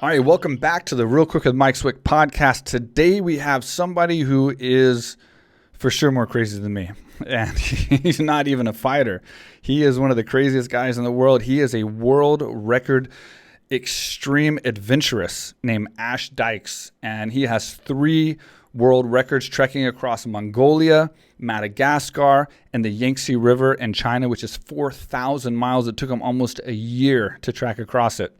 All right, welcome back to the Real Quick with Mike Swick podcast. Today we have somebody who is for sure more crazy than me, and he's not even a fighter. He is one of the craziest guys in the world. He is a world record extreme adventurous named Ash Dykes, and he has 3 world records trekking across Mongolia, Madagascar, and the Yangtze River in China, which is 4,000 miles. It took him almost a year to trek across it.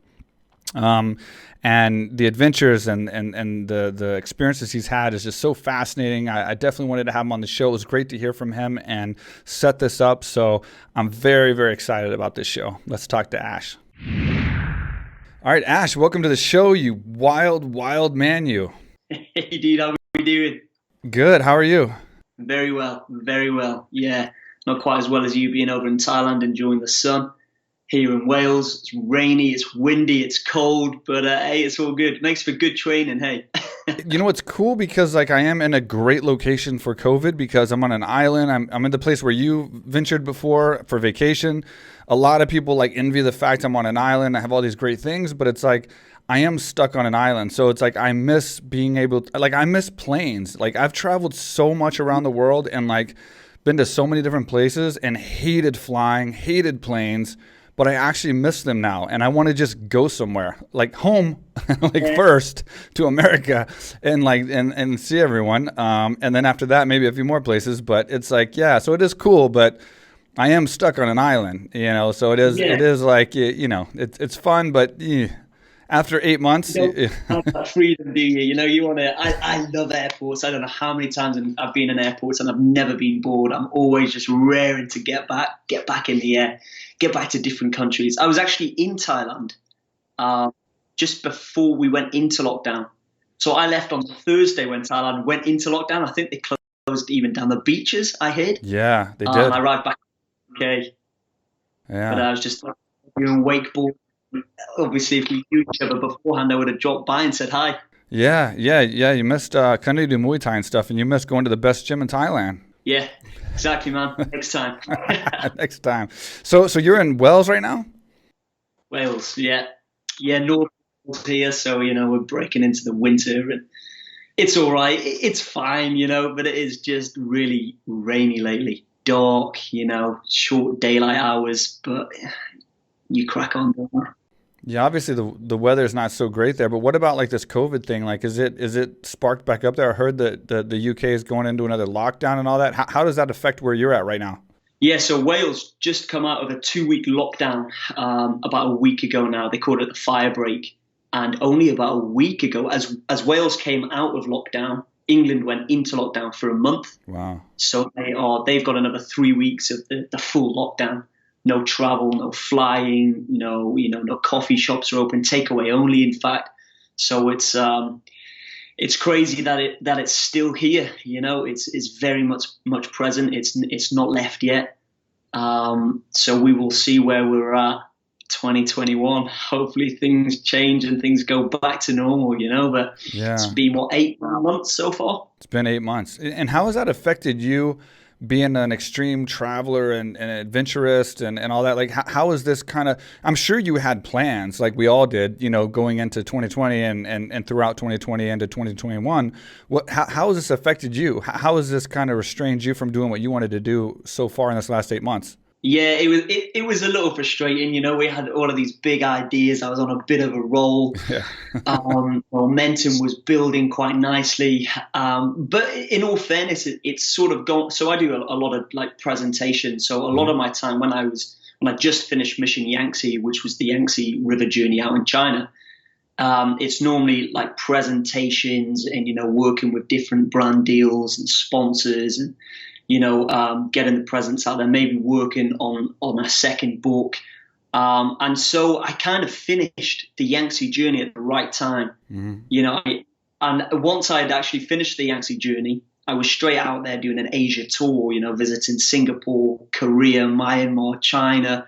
And the adventures and the experiences he's had is just so fascinating. I definitely wanted to have him on the show. It was great to hear from him and set this up. So I'm very, very excited about this show. Let's talk to Ash. All right, Ash, welcome to the show, you wild, wild man, you. Hey, dude, how are you doing? Good. How are you? Very well, very well. Yeah, not quite as well as you being over in Thailand enjoying the sun. Here in Wales, it's rainy, it's windy, it's cold, but hey, it's all good. It makes for good training, hey. You know, it's cool because I am in a great location for COVID because I'm on an island. I'm in the place where you ventured before for vacation. A lot of people envy the fact I'm on an island. I have all these great things, but it's I am stuck on an island. So it's I miss being able to, I miss planes. I've traveled so much around the world and been to so many different places and hated flying, hated planes. But I actually miss them now, and I want to just go somewhere, home, first to America, and and see everyone, and then after that maybe a few more places. But it's so it is cool, but I am stuck on an island, So it is, Yeah. it is it's fun, but after 8 months, Have that freedom, do you? You want to. I love airports. I don't know how many times I've been in airports and I've never been bored. I'm always just raring to get back in the air. Get back to different countries. I was actually in Thailand just before we went into lockdown. So I left on Thursday when Thailand went into lockdown. I think they closed even down the beaches, I heard. Yeah, they did. I arrived back in the UK. Yeah. But I was just doing wakeboard. Obviously, if we knew each other beforehand, I would have dropped by and said hi. Yeah. You missed kind of do Muay Thai and stuff, and you missed going to the best gym in Thailand. Yeah, exactly, man. Next time. Next time. So you're in Wales right now? Wales, yeah. Yeah, North here, so, we're breaking into the winter, and it's all right. It's fine, but it is just really rainy lately. Dark, short daylight hours, but you crack on, don't you? Yeah, obviously the weather is not so great there, but what about this COVID thing? Is it sparked back up there? I heard that the UK is going into another lockdown and all that. How does that affect where you're at right now? Yeah, so Wales just come out of a 2-week lockdown about a week ago now. They called it the fire break. And only about a week ago, as Wales came out of lockdown, England went into lockdown for a month. Wow. So they've got another 3 weeks of the full lockdown. No travel, no flying, no coffee shops are open, takeaway only, in fact. So it's crazy that it's still here. It's very much present. It's not left yet. So we will see where we're at 2021. Hopefully things change and things go back to normal, but yeah. It's been 8 months so far. It's been 8 months. And how has that affected you being an extreme traveler and adventurist and all that? How is this kind of, I'm sure you had plans we we all did, going into 2020 and throughout 2020 into 2021. How has this affected you? How has this kind of restrained you from doing what you wanted to do so far in this last 8 months? Yeah, it was a little frustrating. We had all of these big ideas. I was on a bit of a roll. Yeah. Momentum was building quite nicely. But in all fairness, it's sort of gone. So I do a lot of presentations. So a lot of my time when I just finished Mission Yangtze, which was the Yangtze River journey out in China, it's normally presentations and, working with different brand deals and sponsors and, getting the presence out there, maybe working on a second book. And so I kind of finished the Yangtze journey at the right time. Mm-hmm. And once I had actually finished the Yangtze journey, I was straight out there doing an Asia tour, visiting Singapore, Korea, Myanmar, China.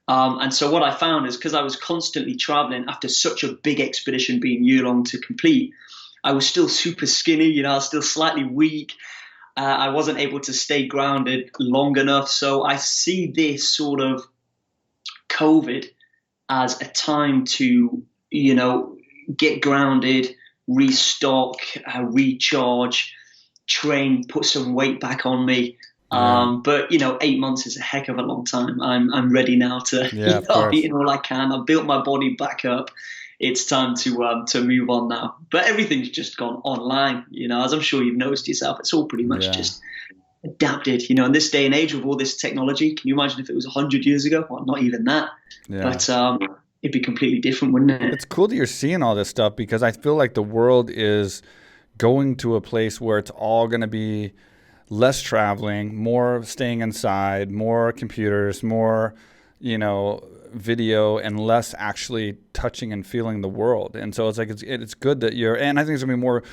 And so what I found is because I was constantly traveling after such a big expedition being year-long to complete, I was still super skinny, I was still slightly weak. I wasn't able to stay grounded long enough. So I see this sort of COVID as a time to, get grounded, restock, recharge, train, put some weight back on me. But 8 months is a heck of a long time. I'm ready now to I've eaten all I can. I've built my body back up. It's time to move on now. But everything's just gone online, as I'm sure you've noticed yourself. It's all pretty much just adapted, in this day and age with all this technology. Can you imagine if it was 100 years ago? Well, not even that. Yeah. But it'd be completely different, wouldn't it? It's cool that you're seeing all this stuff, because I feel like the world is going to a place where it's all going to be less traveling, more staying inside, more computers, more, video, and less actually touching and feeling the world. And so it's like it's good that and I think there's gonna be more,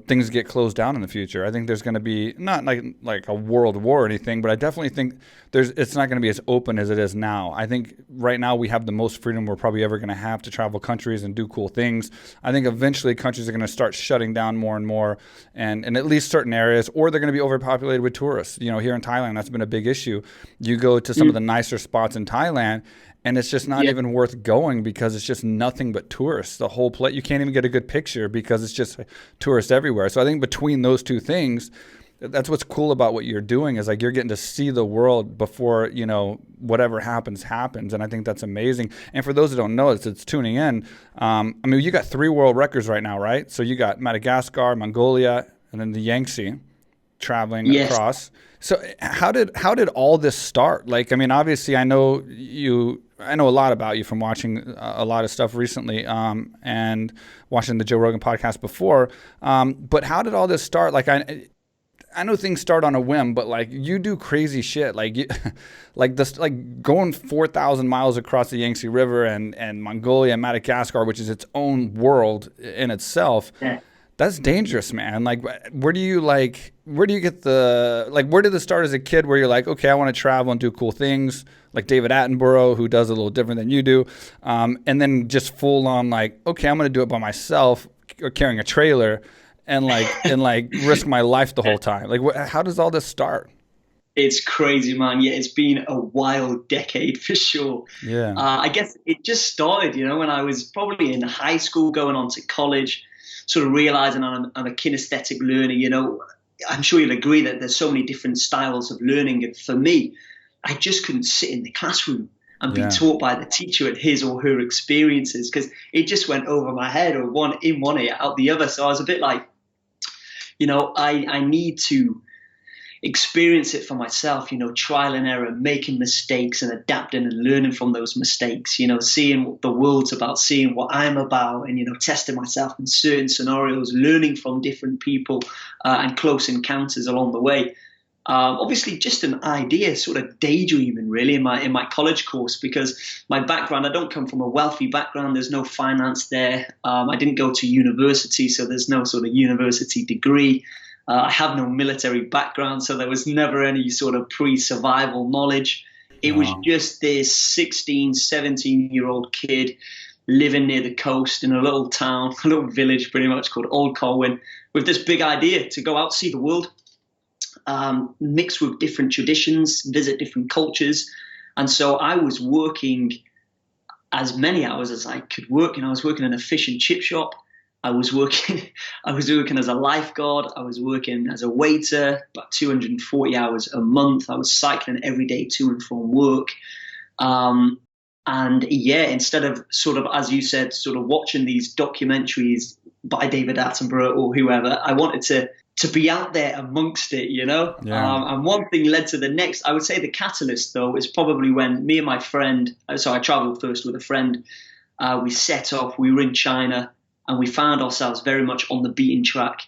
things get closed down in the future. I think there's gonna be not like a world war or anything, but I definitely think it's not gonna be as open as it is now. I think right now we have the most freedom we're probably ever gonna have to travel countries and do cool things. I think eventually countries are gonna start shutting down more and more, and at least certain areas, or they're gonna be overpopulated with tourists. Here in Thailand, that's been a big issue. You go to some of the nicer spots in Thailand, and it's just not even worth going, because it's just nothing but tourists. The whole place, you can't even get a good picture because it's just tourists everywhere. So I think between those two things, that's what's cool about what you're doing, is like you're getting to see the world before, whatever happens. And I think that's amazing. And for those that don't know, it's tuning in. You got 3 world records right now, right? So you got Madagascar, Mongolia, and then the Yangtze traveling across. So how did all this start? Like, obviously I know a lot about you from watching a lot of stuff recently, and watching the Joe Rogan podcast before. But how did all this start? Like, I know things start on a whim, but like you do crazy shit, like going 4,000 miles across the Yangtze River and Mongolia and Madagascar, which is its own world in itself. Yeah. That's dangerous, man. Like, where do you get where did this start as a kid, where you're like, okay, I want to travel and do cool things, like David Attenborough, who does it a little different than you do, and then just full on like, okay, I'm going to do it by myself, or carrying a trailer, and risk my life the whole time. Like, how does all this start? It's crazy, man. Yeah, it's been a wild decade for sure. Yeah. I guess it just started, when I was probably in high school, going on to college, sort of realizing I'm a kinesthetic learner. I'm sure you'll agree that there's so many different styles of learning. And for me, I just couldn't sit in the classroom and be taught by the teacher at his or her experiences, because it just went over my head, or in one ear, out the other. So I was a bit like, I need to experience it for myself, trial and error, making mistakes and adapting and learning from those mistakes, seeing what the world's about, seeing what I'm about, and, testing myself in certain scenarios, learning from different people, and close encounters along the way. Obviously just an idea, sort of daydreaming really in my college course, because my background, I don't come from a wealthy background. There's no finance there. I didn't go to university, so there's no sort of university degree. I have no military background, so there was never any sort of pre-survival knowledge. It was just this 16, 17-year-old kid living near the coast in a little town, a little village pretty much called Old Colwyn, with this big idea to go out, see the world, mix with different traditions, visit different cultures. And so I was working as many hours as I could work. I was working in a fish and chip shop. I was working as a lifeguard. I was working as a waiter, about 240 hours a month. I was cycling every day to and from work. Instead of sort of, as you said, sort of watching these documentaries by David Attenborough or whoever, I wanted to be out there amongst it, Yeah. And one thing led to the next. I would say the catalyst, though, is probably when me and my friend, so I traveled first with a friend, we set off, we were in China, and we found ourselves very much on the beaten track.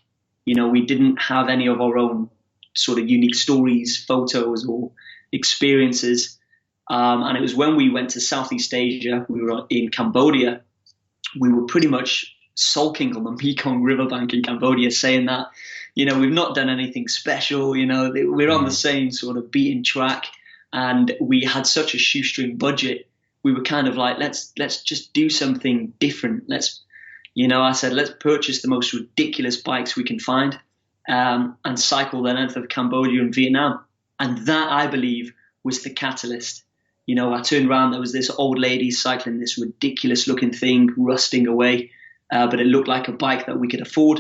We didn't have any of our own sort of unique stories, photos, or experiences. And it was when we went to Southeast Asia, we were in Cambodia, we were pretty much sulking on the Mekong riverbank in Cambodia, saying that, we've not done anything special, we're on the same sort of beaten track, and we had such a shoestring budget. We were kind of like, let's just do something different. I said, let's purchase the most ridiculous bikes we can find, and cycle the length of Cambodia and Vietnam. And that, I believe, was the catalyst. I turned around, there was this old lady cycling this ridiculous looking thing, rusting away. but it looked like a bike that we could afford.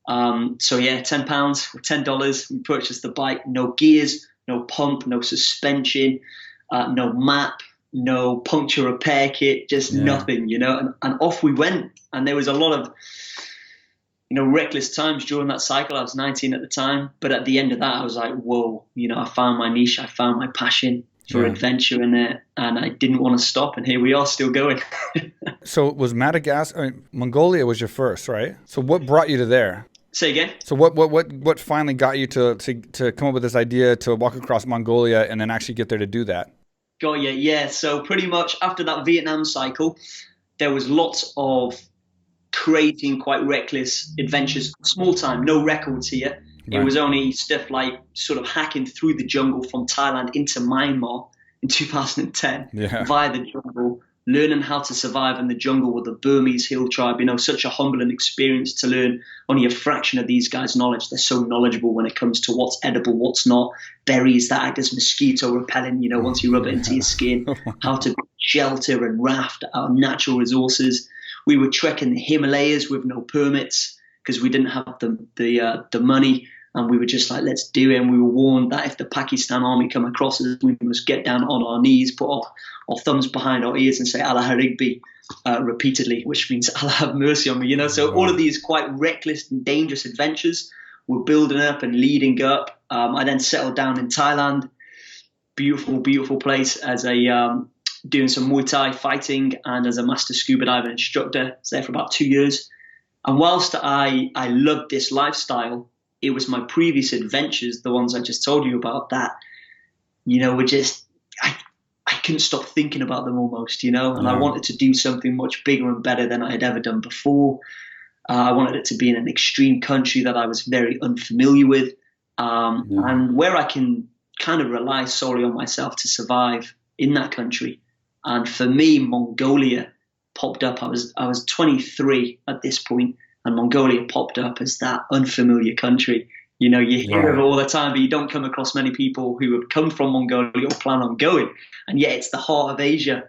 So yeah, £10 or $10. We purchased the bike. No gears, no pump, no suspension, no map, no puncture repair kit, just nothing, and off we went. And there was a lot of, reckless times during that cycle. I was 19 at the time, but at the end of that, I was like, whoa, I found my niche. I found my passion for adventure in it, and I didn't want to stop. And here we are, still going. So was Madagascar, Mongolia was your first, right? So what brought you to there? Say again? So what finally got you to come up with this idea to walk across Mongolia and then actually get there to do that? Got you, yeah. So pretty much after that Vietnam cycle, there was lots of creating quite reckless adventures, small time, no records here. Right. It was only stuff like sort of hacking through the jungle from Thailand into Myanmar in 2010 via the jungle, learning how to survive in the jungle with the Burmese hill tribe. Such a humbling experience to learn only a fraction of these guys' knowledge. They're so knowledgeable when it comes to what's edible, what's not, berries that act as mosquito repellent, once you rub it into your skin, how to shelter and raft our natural resources. We were trekking the Himalayas with no permits because we didn't have the money, and we were just like, let's do it. And we were warned that if the Pakistan army come across us, we must get down on our knees, put our thumbs behind our ears and say Allah Harigbi repeatedly, which means Allah have mercy on me. So all of these quite reckless and dangerous adventures were building up and leading up. I then settled down in Thailand, beautiful, beautiful place, as a doing some Muay Thai fighting and as a master scuba diver instructor. I was there for about 2 years. And whilst I loved this lifestyle, it was my previous adventures, the ones I just told you about, that, were just, I couldn't stop thinking about them almost, and I wanted to do something much bigger and better than I had ever done before. I wanted it to be in an extreme country that I was very unfamiliar with, and where I can kind of rely solely on myself to survive in that country. And for me, Mongolia popped up. I was 23 at this point, and Mongolia popped up as that unfamiliar country. You hear of it all the time, but you don't come across many people who have come from Mongolia or plan on going. And yet it's the heart of Asia,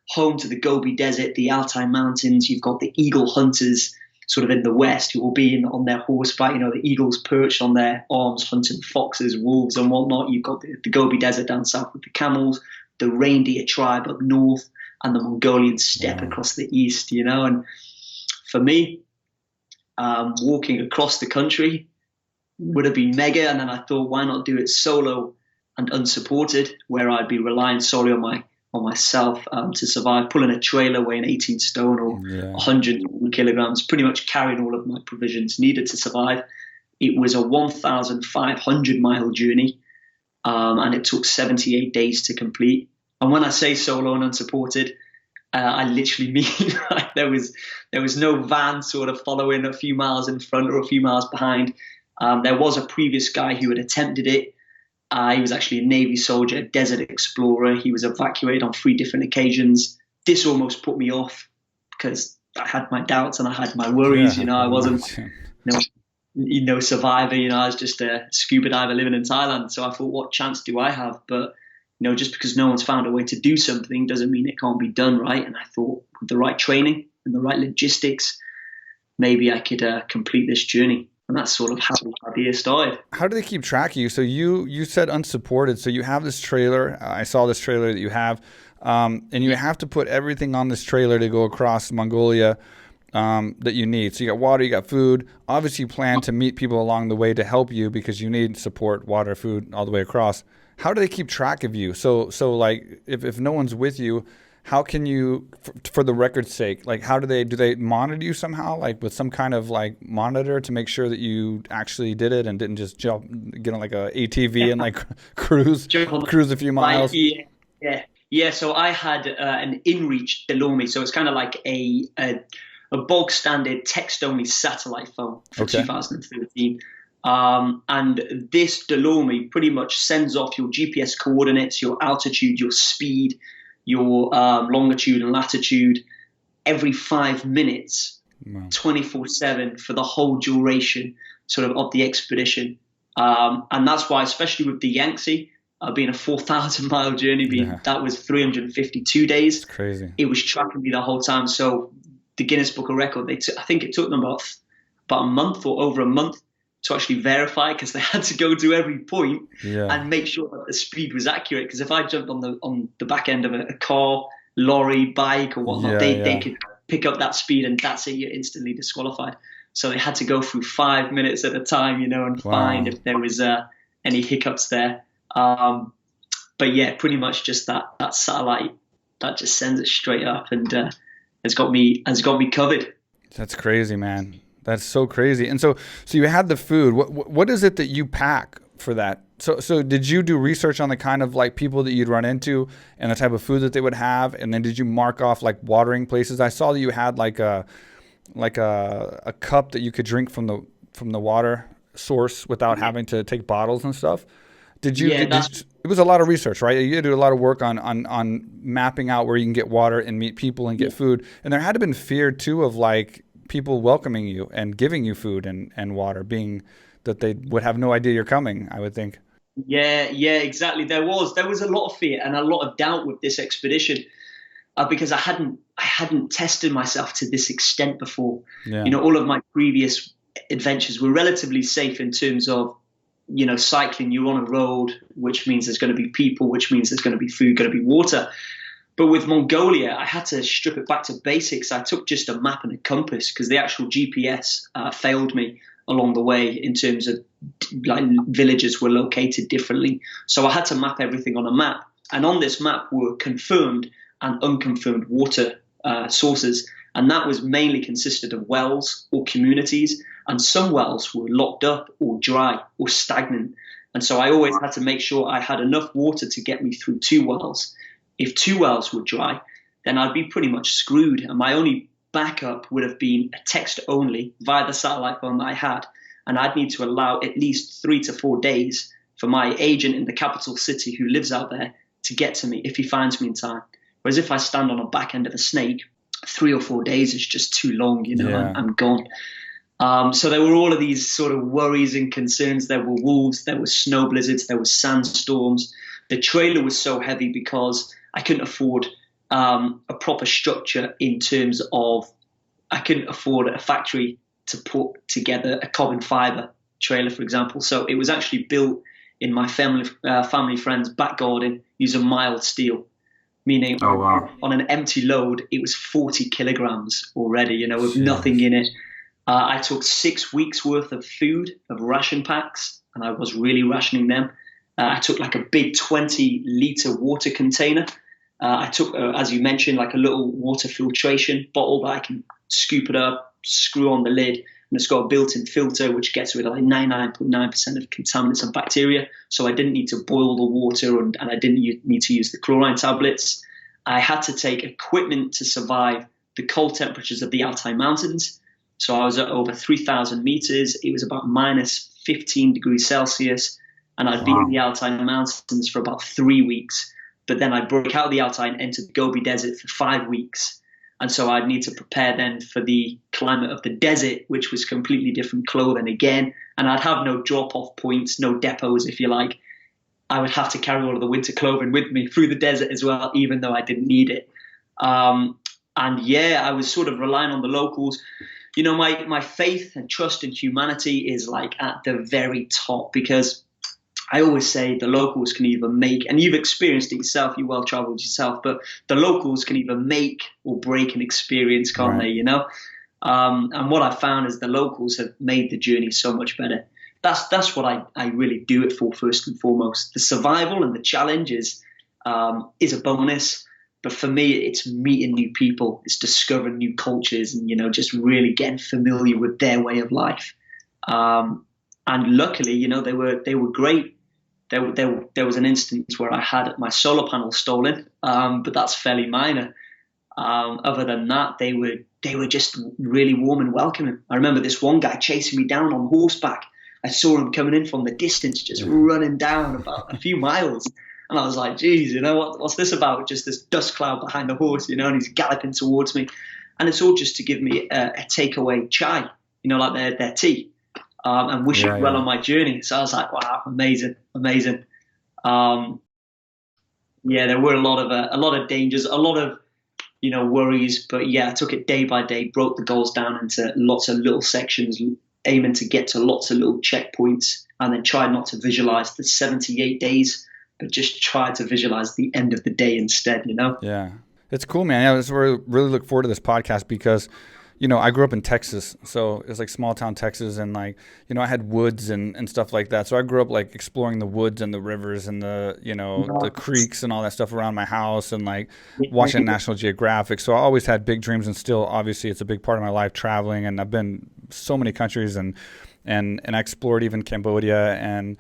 home to the Gobi Desert, the Altai Mountains. You've got the eagle hunters sort of in the west who will be on their horseback, the eagles perched on their arms hunting foxes, wolves and whatnot. You've got the Gobi Desert down south with the camels, the reindeer tribe up north, and the Mongolian steppe across the east, And for me, walking across the country would have been mega. And then I thought, why not do it solo and unsupported, where I'd be relying solely on myself to survive, pulling a trailer weighing 18 stone or 100 kilograms, pretty much carrying all of my provisions needed to survive. It was a 1,500-mile journey, and it took 78 days to complete. And when I say solo and unsupported, I literally mean like there was no van sort of following a few miles in front or a few miles behind. There was a previous guy who had attempted it. He was actually a Navy soldier, a desert explorer. He was evacuated on 3 different occasions. This almost put me off because I had my doubts and I had my worries. I wasn't survivor. I was just a scuba diver living in Thailand. So I thought, what chance do I have? But just because no one's found a way to do something doesn't mean it can't be done, right? And I thought with the right training and the right logistics, maybe I could complete this journey. And that's sort of how the idea started. How do they keep track of you? So you said unsupported. So you have this trailer. I saw this trailer that you have. And you have to put everything on this trailer to go across Mongolia that you need. So you got water, you got food. Obviously you plan to meet people along the way to help you because you need support, water, food all the way across. How do they keep track of you? So like if no one's with you, how can you, for the record's sake, like do they monitor you somehow, like with some kind of like monitor to make sure that you actually did it and didn't just get on like a ATV and like cruise a few miles? Yeah. So I had an InReach Delomi. So it's kind of like a bog standard text only satellite phone for 2013. And this Delomi pretty much sends off your GPS coordinates, your altitude, your speed, your longitude and latitude every 5 minutes, 24/7 for the whole duration sort of the expedition. And that's why, especially with the Yangtze, being a 4,000-mile journey, that was 352 days. It's crazy. It was tracking me the whole time. So the Guinness Book of Record. I think it took them about a month or over a month to actually verify, because they had to go to every point and make sure that the speed was accurate. Because if I jumped on the back end of a car, lorry, bike, or whatnot, they could pick up that speed, and that's it. You're instantly disqualified. So they had to go through 5 minutes at a time, and find if there was any hiccups there. But yeah, pretty much just that satellite that just sends it straight up, and has got me covered. That's crazy, man. That's so crazy. And so you had the food. What is it that you pack for that? So did you do research on the kind of like people that you'd run into and the type of food that they would have? And then did you mark off like watering places? I saw that you had like a cup that you could drink from the water source without having to take bottles and stuff. Did you? It was a lot of research, right? You had to do a lot of work on mapping out where you can get water and meet people and get food. And there had to have been fear too of like people welcoming you and giving you food and water, being that they would have no idea you're coming, I would think. Yeah, exactly. There was a lot of fear and a lot of doubt with this expedition, because I hadn't tested myself to this extent before. Yeah. All of my previous adventures were relatively safe in terms of, cycling. You're on a road, which means there's going to be people, which means there's going to be food, going to be water. But with Mongolia, I had to strip it back to basics. I took just a map and a compass, because the actual GPS failed me along the way in terms of like villages were located differently. So I had to map everything on a map. And on this map were confirmed and unconfirmed water sources. And that was mainly consisted of wells or communities. And some wells were locked up or dry or stagnant. And so I always had to make sure I had enough water to get me through 2 wells. If 2 wells were dry, then I'd be pretty much screwed. And my only backup would have been a text only via the satellite phone that I had. And I'd need to allow at least 3 to 4 days for my agent in the capital city who lives out there to get to me if he finds me in time. Whereas if I stand on the back end of a snake, 3 or 4 days is just too long, I'm gone. So there were all of these sort of worries and concerns. There were wolves, there were snow blizzards, there were sandstorms. The trailer was so heavy because I couldn't afford a proper structure in terms of I couldn't afford a factory to put together a carbon fiber trailer, for example. So it was actually built in my family friend's back garden using mild steel, meaning on an empty load, it was 40 kilograms already, with nothing in it. I took 6 weeks worth of food, of ration packs, and I was really rationing them. I took like a big 20-liter water container. I took, as you mentioned, like a little water filtration bottle that I can scoop it up, screw on the lid, and it's got a built-in filter which gets rid of like 99.9% of contaminants and bacteria. So I didn't need to boil the water, and I didn't need to use the chlorine tablets. I had to take equipment to survive the cold temperatures of the Altai Mountains. So I was at over 3,000 meters. It was about minus 15 degrees Celsius. And I'd be in the Altai Mountains for about 3 weeks. But then I'd break out of the Altai and enter the Gobi Desert for 5 weeks. And so I'd need to prepare then for the climate of the desert, which was completely different clothing again. And I'd have no drop-off points, no depots, if you like. I would have to carry all of the winter clothing with me through the desert as well, even though I didn't need it. I was sort of relying on the locals. My faith and trust in humanity is like at the very top, because I always say the locals can either make, and you've experienced it yourself, you well traveled yourself, but the locals can either make or break an experience, can't they? And what I found is the locals have made the journey so much better. That's what I really do it for, first and foremost. The survival and the challenge is a bonus. But for me, it's meeting new people, it's discovering new cultures, and just really getting familiar with their way of life. And luckily, they were great. There was an instance where I had my solar panel stolen, but that's fairly minor. Other than that, they were just really warm and welcoming. I remember this one guy chasing me down on horseback. I saw him coming in from the distance, just running down about a few miles. And I was like, geez, what's this about? Just this dust cloud behind the horse, and he's galloping towards me. And it's all just to give me a takeaway chai, like their tea, and wish it well on my journey. So I was like, wow, amazing. There were a lot of dangers, a lot of worries. But yeah, I took it day by day, broke the goals down into lots of little sections, aiming to get to lots of little checkpoints, and then tried not to visualize the 78 days, but just tried to visualize the end of the day instead, Yeah. It's cool, man. Yeah, I really look forward to this podcast because, I grew up in Texas, so it's like small town Texas, and like, I had woods and stuff like that. So I grew up like exploring the woods and the rivers and the creeks and all that stuff around my house, and like watching National Geographic. So I always had big dreams, and still, obviously, it's a big part of my life traveling. And I've been so many countries, and I explored even Cambodia, and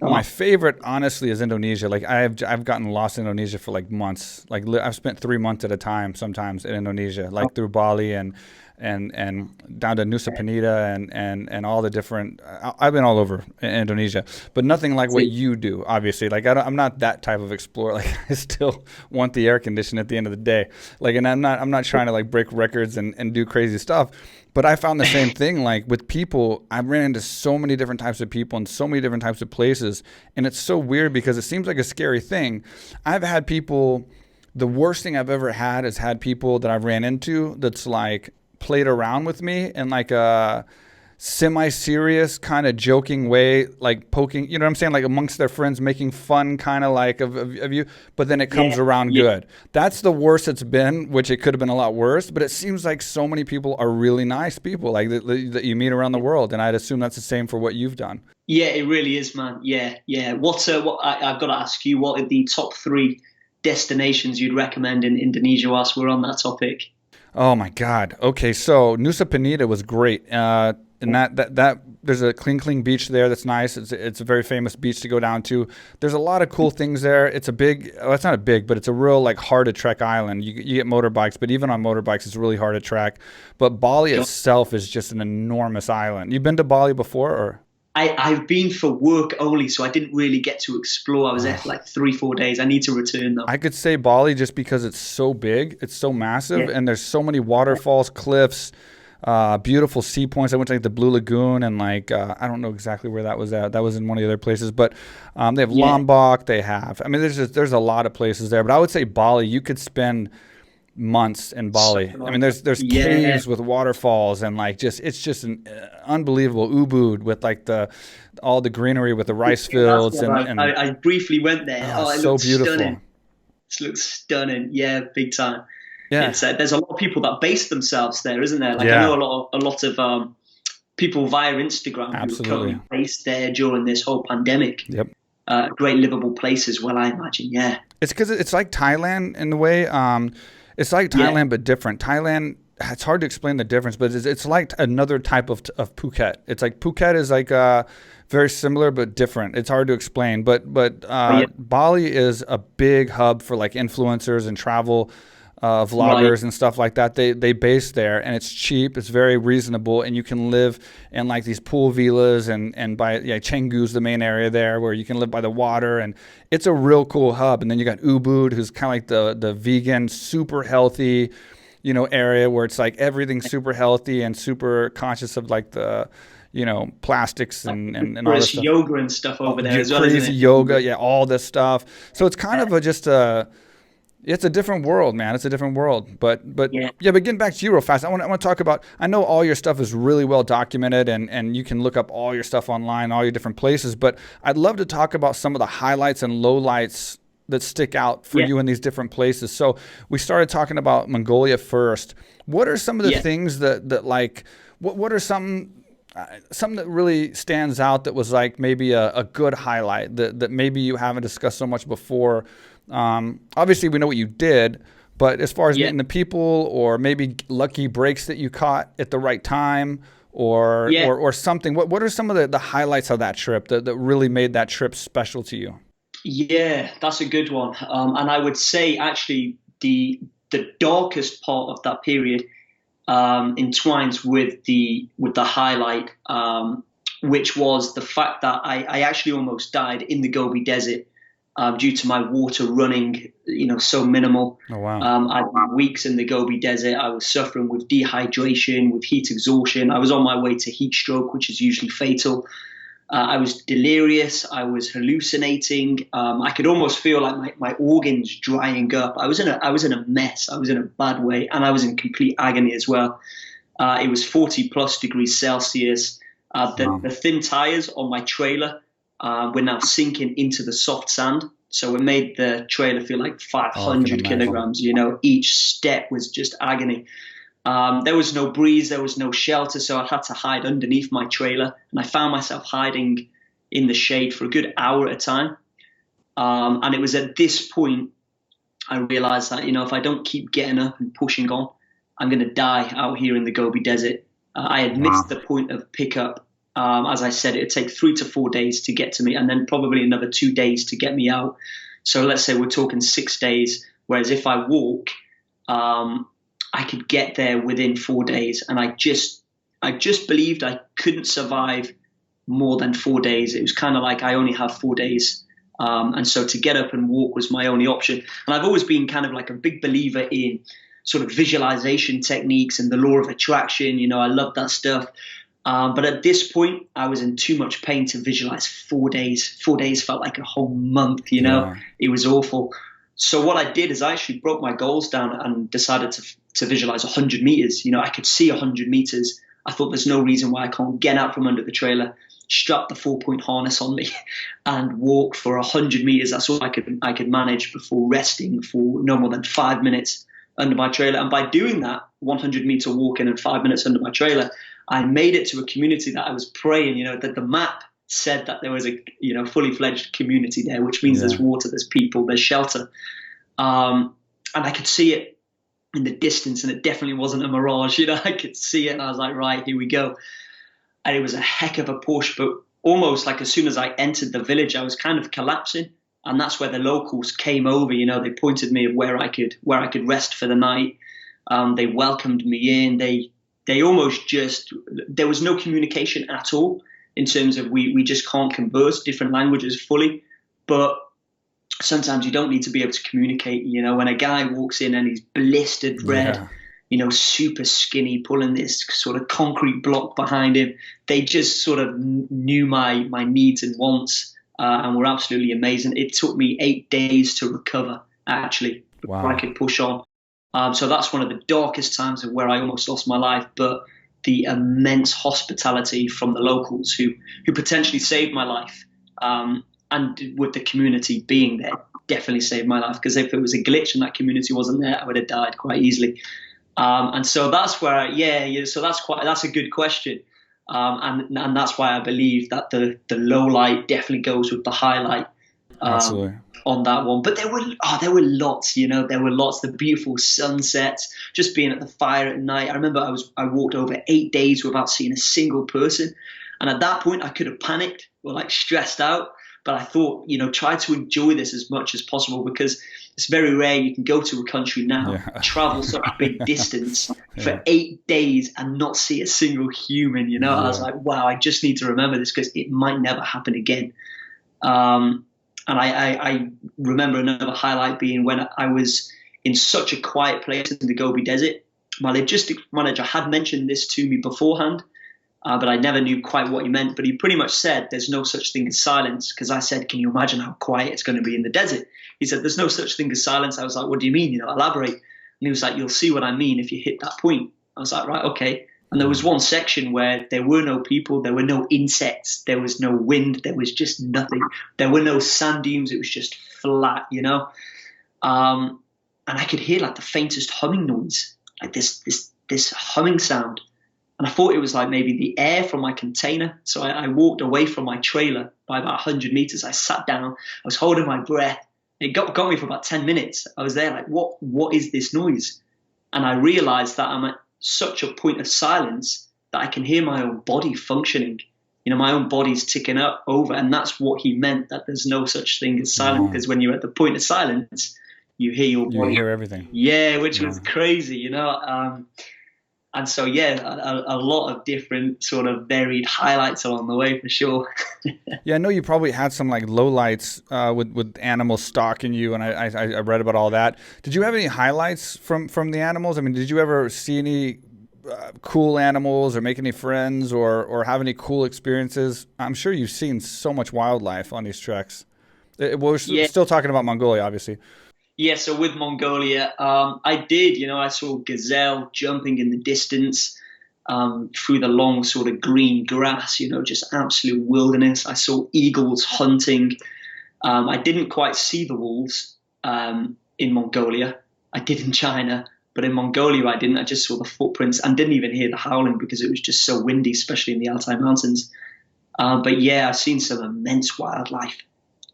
my favorite, honestly, is Indonesia. Like I've gotten lost in Indonesia for like months. Like I've spent 3 months at a time sometimes in Indonesia, like through Bali and down to Nusa Penida and all the different. I've been all over Indonesia, but nothing like what you do. Obviously, like I'm not that type of explorer. Like I still want the air condition at the end of the day. Like, and I'm not trying to like break records and do crazy stuff. But I found the same thing, like with people. I ran into so many different types of people and so many different types of places. And it's so weird because it seems like a scary thing. I've had people, the worst thing I've ever had is had people that I've ran into that's like played around with me in like a semi-serious kind of joking way, like poking, you know what I'm saying? Like amongst their friends, making fun kind of like of you, but then it comes around good. That's the worst it's been, which it could have been a lot worse, but it seems like so many people are really nice people like that you meet around the world. And I'd assume that's the same for what you've done. Yeah, it really is, man. Yeah. What I've got to ask you, what are the top 3 destinations you'd recommend in Indonesia whilst we're on that topic? Oh my God. Okay. So Nusa Penida was great. And that there's a clean beach there that's nice. It's a very famous beach to go down to. There's a lot of cool things there. It's a big, well, it's not a big, but it's a real like hard to trek island. You get motorbikes, but even on motorbikes, it's really hard to trek. But Bali itself is just an enormous island. You've been to Bali before, or? I've been for work only, so I didn't really get to explore. I was there for like 3-4 days. I need to return though. I could say Bali just because it's so big, it's so massive, and there's so many waterfalls, cliffs, beautiful sea points. I went to like the Blue Lagoon, and like I don't know exactly where that was at. That was in one of the other places, but they have Lombok. They have. I mean, there's a lot of places there, but I would say Bali. You could spend months in Bali. I mean, there's caves with waterfalls, and like it's just an unbelievable Ubud with like all the greenery with the rice fields. And I briefly went there. It so beautiful. Stunning. It looks stunning. Yeah, big time. Yeah, there's a lot of people that base themselves there, isn't there? Like I know a lot of people via Instagram who are based there during this whole pandemic. Yep. Great livable place as well, I imagine. Yeah. It's because it's like Thailand in the way. It's like Thailand, but different. Thailand, it's hard to explain the difference, but it's like another type of Phuket. It's like Phuket is like very similar but different. It's hard to explain, but Bali is a big hub for like influencers and travel vloggers and stuff like that. They base there, and it's cheap. It's very reasonable, and you can live in like these pool villas and by Canggu's the main area there where you can live by the water, and it's a real cool hub. And then you got Ubud, who's kind of like the vegan, super healthy, area where it's like everything's super healthy and super conscious of like the plastics and all this stuff. Yoga and stuff over there as well. Crazy yoga, all this stuff. So it's kind of it's a different world, man. It's a different world. But getting back to you real fast, I want to talk about, I know all your stuff is really well documented and you can look up all your stuff online, all your different places, but I'd love to talk about some of the highlights and lowlights that stick out for you in these different places. So we started talking about Mongolia first. What are some of the things that like, what are something that really stands out that was like maybe a good highlight that maybe you haven't discussed so much before? Obviously we know what you did, but as far as meeting the people or maybe lucky breaks that you caught at the right time or something, what are some of the highlights of that trip that really made that trip special to you? Yeah, that's a good one. And I would say actually the darkest part of that period entwines with the highlight, which was the fact that I actually almost died in the Gobi Desert due to my water running, so minimal. Oh, wow. I had weeks in the Gobi Desert. I was suffering with dehydration, with heat exhaustion. I was on my way to heat stroke, which is usually fatal. I was delirious. I was hallucinating. I could almost feel like my organs drying up. I was in a mess. I was in a bad way, and I was in complete agony as well. It was 40 plus degrees Celsius. The thin tires on my trailer were now sinking into the soft sand. So it made the trailer feel like 500 kilograms. You know, each step was just agony. There was no breeze, there was no shelter, so I had to hide underneath my trailer. And I found myself hiding in the shade for a good hour at a time. And it was at this point I realized that, you know, if I don't keep getting up and pushing on, I'm going to die out here in the Gobi Desert. I had missed the point of pickup. As I said, it would take 3 to 4 days to get to me, and then probably another 2 days to get me out. So let's say we're talking 6 days, whereas if I walk, I could get there within 4 days. And I just believed I couldn't survive more than 4 days. It was kind of like I only have 4 days. And so to get up and walk was my only option. And I've always been kind of like a big believer in sort of visualization techniques and the law of attraction. You know, I love that stuff. But at this point, I was in too much pain to visualize 4 days. 4 days felt like a whole month, you know. It was awful. So what I did is I actually broke my goals down and decided to visualize 100 meters. You know, I could see 100 meters. I thought there's no reason why I can't get out from under the trailer, strap the 4-point harness on me and walk for 100 meters. That's all I could manage before resting for no more than 5 minutes under my trailer. And by doing that, 100-meter walking and 5 minutes under my trailer, I made it to a community that I was praying, you know, that the map said that there was a, you know, fully fledged community there, which means there's water, there's people, there's shelter. And I could see it in the distance, and it definitely wasn't a mirage. You know, I could see it, and I was like, right, here we go. And it was a heck of a push, but almost like as soon as I entered the village, I was kind of collapsing. And that's where the locals came over. You know, they pointed me at where I could rest for the night. They welcomed me in. They almost just, there was no communication at all in terms of we just can't converse different languages fully. But sometimes you don't need to be able to communicate. You know, when a guy walks in and he's blistered red, you know, super skinny, pulling this sort of concrete block behind him, they just sort of knew my needs and wants, and were absolutely amazing. It took me 8 days to recover, actually, before I could push on. So that's one of the darkest times of where I almost lost my life, but the immense hospitality from the locals who potentially saved my life, and with the community being there, definitely saved my life, because if it was a glitch and that community wasn't there, I would have died quite easily. And so that's where, so that's a good question. And that's why I believe that the low light definitely goes with the highlight. Absolutely. On that one. But there were lots, you know, the beautiful sunsets, just being at the fire at night. I remember I walked over 8 days without seeing a single person. And at that point I could have panicked or like stressed out, but I thought, you know, try to enjoy this as much as possible, because it's very rare you can go to a country now, travel such a big distance for 8 days and not see a single human, you know. I was like, wow, I just need to remember this because it might never happen again. And I remember another highlight being when I was in such a quiet place in the Gobi Desert. My logistics manager had mentioned this to me beforehand, but I never knew quite what he meant. But he pretty much said there's no such thing as silence, because I said, can you imagine how quiet it's going to be in the desert? He said, there's no such thing as silence. I was like, what do you mean? You know, elaborate. And he was like, you'll see what I mean if you hit that point. I was like, right, okay. And there was one section where there were no people, there were no insects, there was no wind, there was just nothing. There were no sand dunes, it was just flat, you know. And I could hear like the faintest humming noise, like this humming sound. And I thought it was like maybe the air from my container. So I walked away from my trailer by about 100 meters. I sat down, I was holding my breath. It got me for about 10 minutes. I was there like, what is this noise? And I realized that I'm at such a point of silence that I can hear my own body functioning. You know, my own body's ticking up over, and that's what he meant, that there's no such thing as silence, because when you're at the point of silence, you hear your body. You hear everything. Yeah, which was crazy, you know. And so, a lot of different sort of varied highlights along the way for sure. Yeah, I know you probably had some like lowlights with animals stalking you, and I read about all that. Did you have any highlights from the animals? I mean, did you ever see any cool animals or make any friends or have any cool experiences? I'm sure you've seen so much wildlife on these treks. We're Yeah. still talking about Mongolia, obviously. Yeah, so with Mongolia, I did, I saw gazelle jumping in the distance through the long sort of green grass, just absolute wilderness. I saw eagles hunting. I didn't quite see the wolves in Mongolia. I did in China, but in Mongolia I didn't. I just saw the footprints and didn't even hear the howling because it was just so windy, especially in the Altai Mountains. But yeah, I've seen some immense wildlife.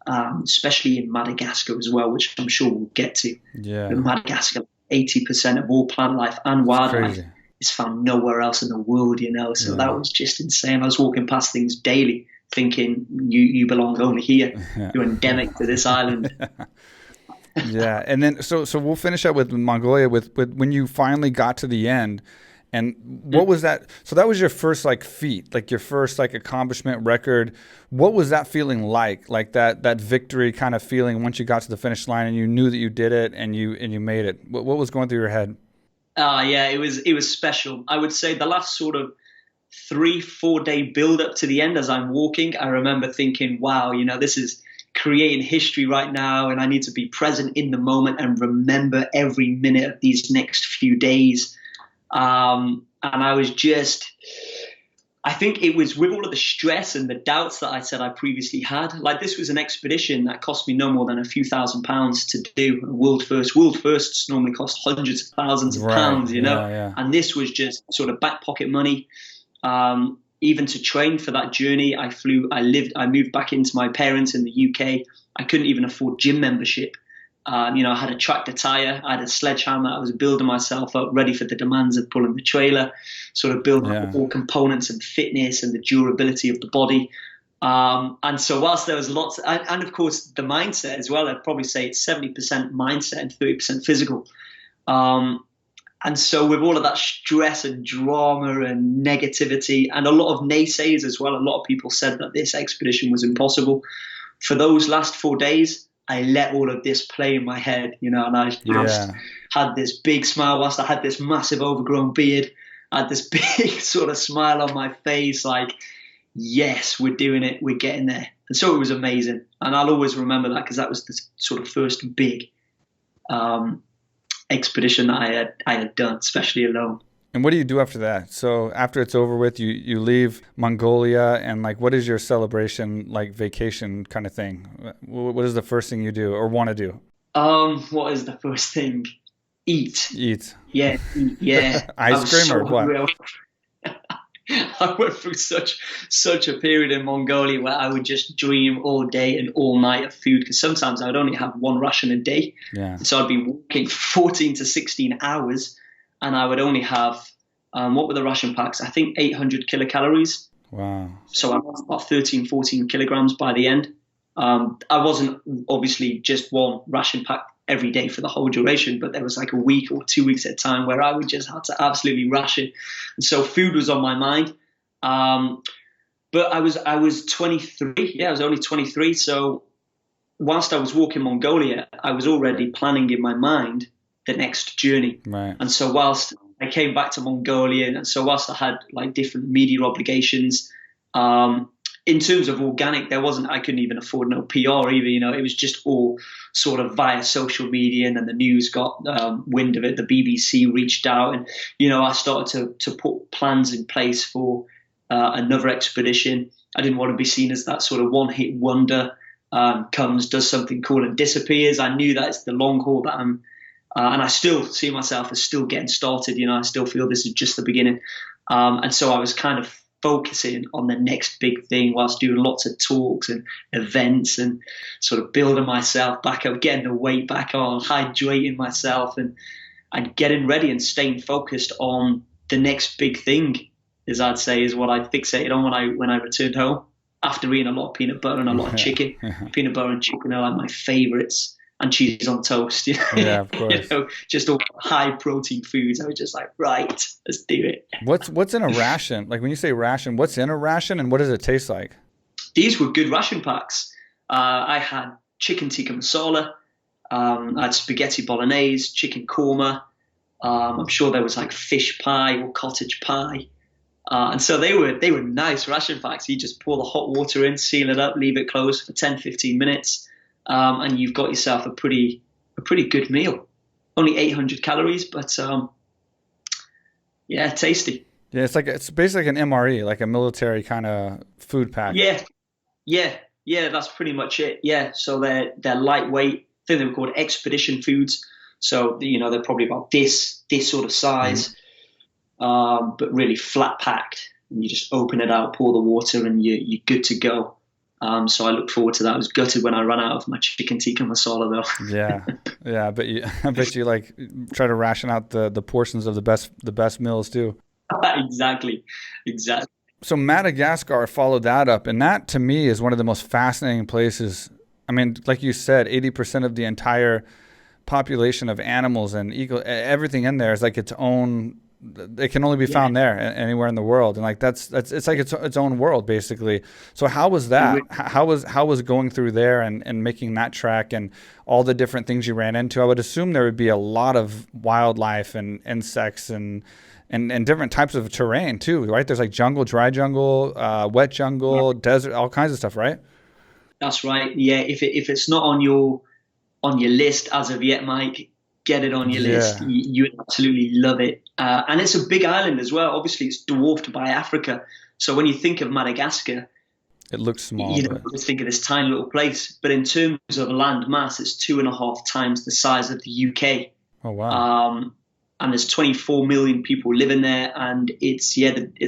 Especially in Madagascar as well, which I'm sure we'll get to. Yeah. In Madagascar, 80% of all plant life and wildlife is found nowhere else in the world, So that was just insane. I was walking past things daily thinking, you belong only here. You're endemic to this island. Yeah. And then, so we'll finish up with Mongolia with when you finally got to the end. And what was that? So that was your first feat, your first accomplishment record. What was that feeling like? Like that victory kind of feeling once you got to the finish line and you knew that you did it and you made it. What was going through your head? Yeah, it was special. I would say the last sort of 3-4 day build up to the end as I'm walking, I remember thinking, wow, this is creating history right now, and I need to be present in the moment and remember every minute of these next few days. And I was I think it was with all of the stress and the doubts that I said I previously had. This was an expedition that cost me no more than a few £1,000s to do. A world first. World firsts normally cost hundreds of thousands of pounds, Yeah. And this was just sort of back pocket money. Even to train for that journey, I moved back into my parents in the UK. I couldn't even afford gym membership. I had a tractor tire, I had a sledgehammer, I was building myself up ready for the demands of pulling the trailer, sort of building up all components and fitness and the durability of the body. And so whilst there was lots, and of course the mindset as well, I'd probably say it's 70% mindset and 30% physical. And so with all of that stress and drama and negativity and a lot of naysayers as well, a lot of people said that this expedition was impossible. For those last 4 days, I let all of this play in my head, and I just had this big smile whilst I had this massive overgrown beard. I had this big sort of smile on my face, yes, we're doing it, we're getting there. And so it was amazing. And I'll always remember that because that was the sort of first big expedition that I had done, especially alone. And what do you do after that? So after it's over with, you leave Mongolia, and what is your celebration, vacation kind of thing? What is the first thing you do or want to do? What is the first thing? Eat. Yeah. Ice cream or what? I went through such a period in Mongolia where I would just dream all day and all night of food, because sometimes I would only have one ration a day. Yeah. So I'd be walking 14 to 16 hours. And I would only have, what were the ration packs? I think 800 kilocalories. Wow. So I lost about 13, 14 kilograms by the end. I wasn't obviously just one ration pack every day for the whole duration, but there was a week or 2 weeks at a time where I would just have to absolutely ration. And so food was on my mind. But I was 23. Yeah, I was only 23. So whilst I was walking Mongolia, I was already planning in my mind the next journey. Right. And so whilst I came back to Mongolia, and so whilst I had different media obligations, in terms of organic, I couldn't even afford no PR either. It was just all sort of via social media, and then the news got wind of it. The BBC reached out, and I started to put plans in place for another expedition. I didn't want to be seen as that sort of one-hit wonder, comes, does something cool and disappears. I knew that it's the long haul that I'm. And I still see myself as still getting started. I still feel this is just the beginning. And so I was kind of focusing on the next big thing whilst doing lots of talks and events and sort of building myself back up, getting the weight back on, hydrating myself and getting ready and staying focused on the next big thing, as I'd say, is what I fixated on when I returned home after eating a lot of peanut butter and a lot of chicken. Peanut butter and chicken are my favorites. And cheese on toast, Yeah, of course. Just all high protein foods. I was just right, let's do it. What's in a ration? When you say ration, what's in a ration and what does it taste like? These were good ration packs. I had chicken tikka masala, I had spaghetti bolognese, chicken korma, I'm sure there was like fish pie or cottage pie. And so they were nice ration packs. You just pour the hot water in, seal it up, leave it closed for 10, 15 minutes, and you've got yourself a pretty good meal. Only 800 calories, but yeah, tasty. Yeah, it's basically like an MRE, like a military kind of food pack. Yeah, yeah, that's pretty much it. Yeah, so they're lightweight. I think they were called expedition foods. So they're probably about this sort of size, but really flat packed. And you just open it out, pour the water, and you're good to go. So I look forward to that. I was gutted when I ran out of my chicken tikka masala, though. Yeah. I bet you like try to ration out the portions of the best meals too. Exactly. So Madagascar followed that up, and that to me is one of the most fascinating places. I mean, like you said, 80% of the entire population of animals and everything in there is like its own. It can only be found there anywhere in the world, and like it's like its own world basically. So how was that? How was going through there and making that trek and all the different things you ran into? I would assume there would be a lot of wildlife and insects and different types of terrain too, right? There's like jungle, dry jungle, wet jungle, desert, all kinds of stuff, right? That's right. Yeah, if it's not on your list as of yet, Mike, get it on your list. You would absolutely love it. And it's a big island as well. Obviously, it's dwarfed by Africa. So when you think of Madagascar, it looks small. You don't just think of this tiny little place. But in terms of land mass, it's 2.5 times the size of the UK. Oh wow. And there's 24 million people living there, and it's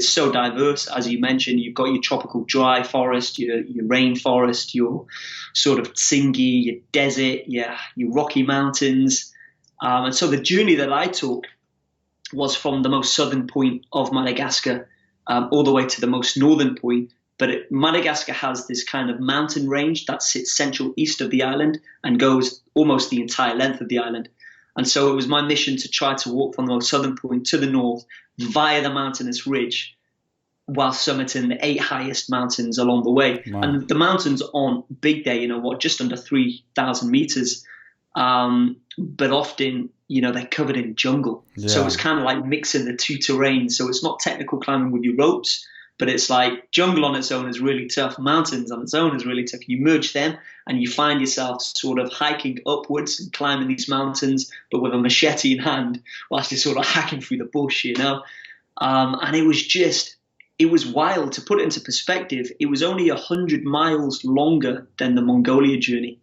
so diverse. As you mentioned, you've got your tropical dry forest, your rainforest, your sort of tsingy, your desert, your Rocky Mountains. And so the journey that I took was from the most southern point of Madagascar all the way to the most northern point. But Madagascar has this kind of mountain range that sits central east of the island and goes almost the entire length of the island. And so it was my mission to try to walk from the most southern point to the north via the mountainous ridge while summiting the 8 highest mountains along the way. Wow. And the mountains aren't big there, just under 3,000 meters. But often, they're covered in jungle. Yeah. So it's kind of like mixing the two terrains. So it's not technical climbing with your ropes, but it's like jungle on its own is really tough. Mountains on its own is really tough. You merge them and you find yourself sort of hiking upwards and climbing these mountains, but with a machete in hand whilst you're sort of hacking through the bush, And it was wild. To put it into perspective, it was only 100 miles longer than the Mongolia journey.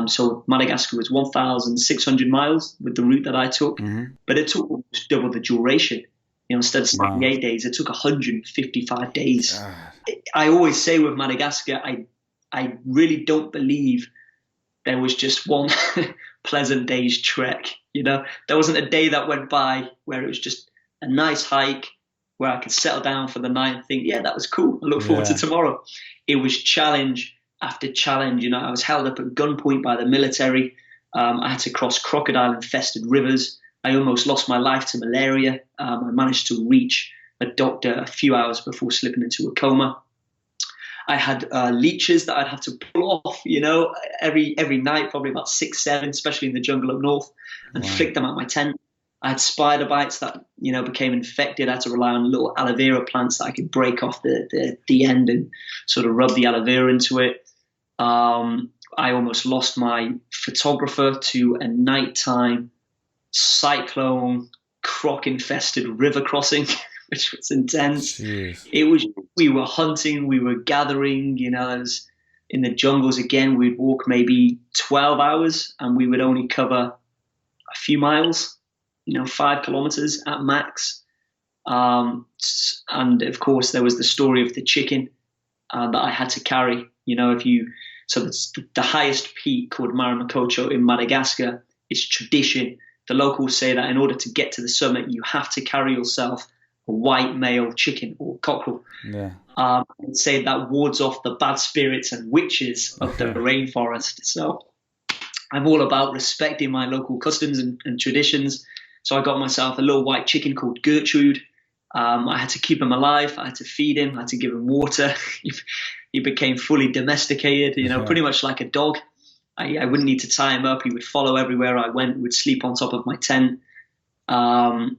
So Madagascar was 1,600 miles with the route that I took, but it took almost double the duration. Instead of 78 days, it took 155 days. I always say with Madagascar, I really don't believe there was just one pleasant day's trek. There wasn't a day that went by where it was just a nice hike where I could settle down for the night and think, yeah, that was cool. I look forward to tomorrow. It was challenge after challenge. I was held up at gunpoint by the military. I had to cross crocodile-infested rivers. I almost lost my life to malaria. I managed to reach a doctor a few hours before slipping into a coma. I had leeches that I'd have to pull off, every night, probably about 6, 7, especially in the jungle up north, and flick them at my tent. I had spider bites that, became infected. I had to rely on little aloe vera plants that I could break off the end and sort of rub the aloe vera into it. I almost lost my photographer to a nighttime cyclone croc-infested river crossing, which was intense. Jeez. We were hunting, we were gathering, in the jungles again. We'd walk maybe 12 hours and we would only cover a few miles, 5 kilometers at max. And of course there was the story of the chicken that I had to carry. So it's the highest peak called Maramakocho in Madagascar. It's tradition. The locals say that in order to get to the summit, you have to carry yourself a white male chicken or cockerel. Yeah. And say that wards off the bad spirits and witches of the rainforest. So I'm all about respecting my local customs and traditions. So I got myself a little white chicken called Gertrude. I had to keep him alive. I had to feed him. I had to give him water. He became fully domesticated, pretty much like a dog. I wouldn't need to tie him up. He would follow everywhere I went. He would sleep on top of my tent. And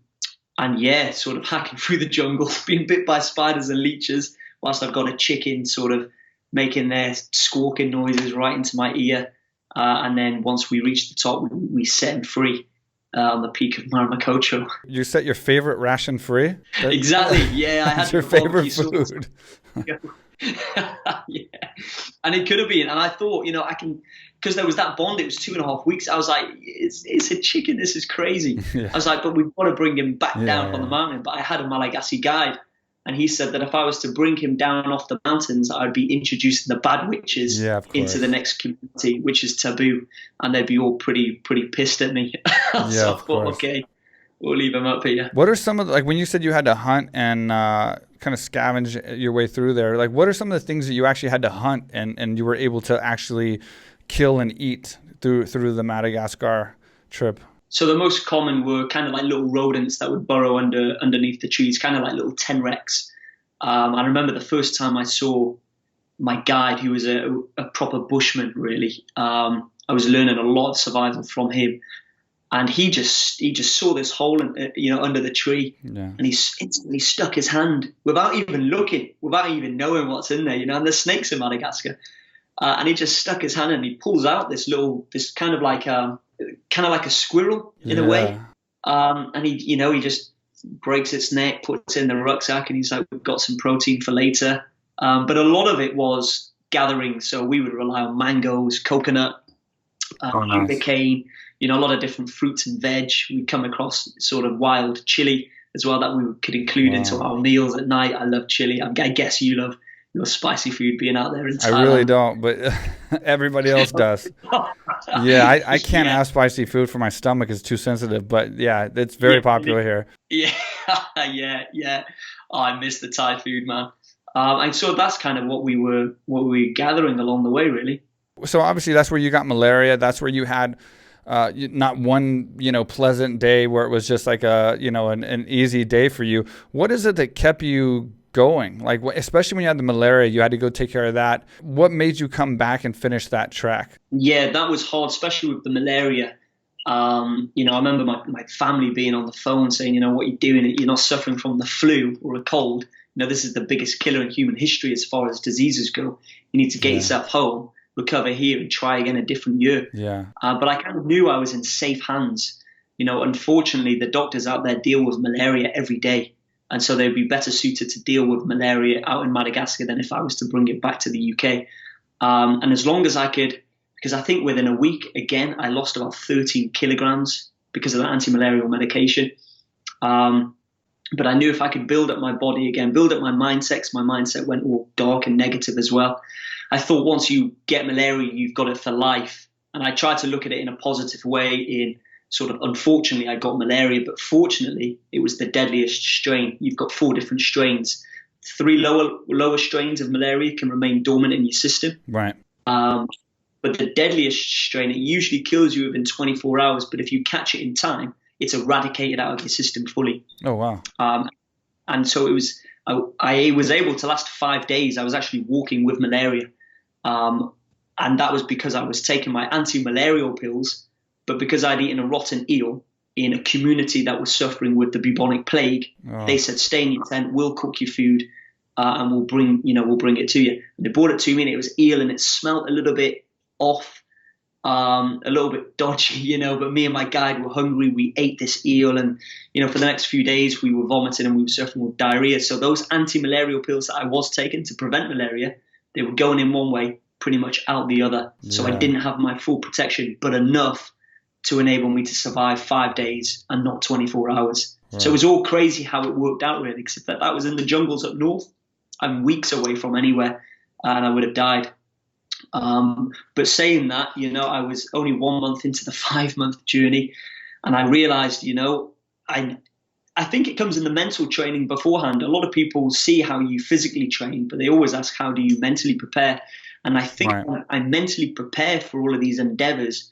yeah, sort of hacking through the jungle, being bit by spiders and leeches, whilst I've got a chicken sort of making their squawking noises right into my ear. And then once we reached the top, we set him free on the peak of Maramakocho. You set your favorite ration free? Exactly. Yeah, I had your favorite food. Yeah, and it could have been. And I thought, I can, because there was that bond. It was 2.5 weeks. I was like, it's a chicken. This is crazy. Yeah. I was like, but we've got to bring him back down from the mountain. But I had a Malagasy guide, and he said that if I was to bring him down off the mountains, I'd be introducing the bad witches into the next community, which is taboo, and they'd be all pretty pissed at me. So I thought, okay, we'll leave him up here. What are some of the, like when you said you had to hunt and kind of scavenge your way through there? Like, what are some of the things that you actually had to hunt and you were able to actually kill and eat through the Madagascar trip? So the most common were kind of like little rodents that would burrow underneath the trees, kind of like little tenrecs. I remember the first time I saw my guide, who was a proper bushman, really. I was learning a lot of survival from him. And he just saw this hole, under the tree, and he instantly stuck his hand without even looking, without even knowing what's in there. And there's snakes in Madagascar, and he just stuck his hand and he pulls out this kind of like a squirrel in a way, and he just breaks its neck, puts it in the rucksack, and he's like, we've got some protein for later. But a lot of it was gathering, so we would rely on mangoes, coconut, cane. A lot of different fruits and veg. We come across sort of wild chili as well that we could include into our meals at night. I love chili. I guess you love your spicy food being out there in Thailand. I really don't, but everybody else does. Yeah, I can't have spicy food for my stomach. It's too sensitive. But yeah, it's very popular here. Yeah, yeah. Oh, I miss the Thai food, man. And so that's kind of what we were gathering along the way, really. So obviously that's where you got malaria. That's where you had not one, pleasant day where it was just like an easy day for you. What is it that kept you going? Like, especially when you had the malaria, you had to go take care of that. What made you come back and finish that trek? Yeah, that was hard, especially with the malaria. I remember my family being on the phone saying, what you're doing, you're not suffering from the flu or a cold. This is the biggest killer in human history as far as diseases go. You need to get yourself home, recover here, and try again a different year. Yeah. But I kind of knew I was in safe hands. Unfortunately, the doctors out there deal with malaria every day. And so they'd be better suited to deal with malaria out in Madagascar than if I was to bring it back to the UK. And as long as I could, because I think within a week, again, I lost about 13 kilograms because of the anti-malarial medication. But I knew if I could build up my body again, build up my mindset, 'cause my mindset went all dark and negative as well. I thought once you get malaria, you've got it for life. And I tried to look at it in a positive way in sort of, unfortunately, I got malaria, but fortunately, it was the deadliest strain. You've got 4 different strains. 3 lower strains of malaria can remain dormant in your system. Right. But the deadliest strain, it usually kills you within 24 hours. But if you catch it in time, it's eradicated out of your system fully. Oh, wow. And so I was able to last 5 days. I was actually walking with malaria. And that was because I was taking my anti-malarial pills, but because I'd eaten a rotten eel in a community that was suffering with the bubonic plague, they said, stay in your tent, we'll cook your food, and we'll bring it to you. And they brought it to me, and it was eel, and it smelled a little bit off, a little bit dodgy, but me and my guide were hungry. We ate this eel, and, for the next few days we were vomiting and we were suffering with diarrhea. So those anti-malarial pills that I was taking to prevent malaria, they were going in one way, pretty much out the other. So I didn't have my full protection, but enough to enable me to survive 5 days and not 24 hours. Right. So it was all crazy how it worked out, really, except that was in the jungles up north. I'm weeks away from anywhere, and I would have died. But saying that, I was only 1 month into the 5-month journey, and I realized, I think it comes in the mental training beforehand. A lot of people see how you physically train, but they always ask, how do you mentally prepare? And I think I mentally prepare for all of these endeavors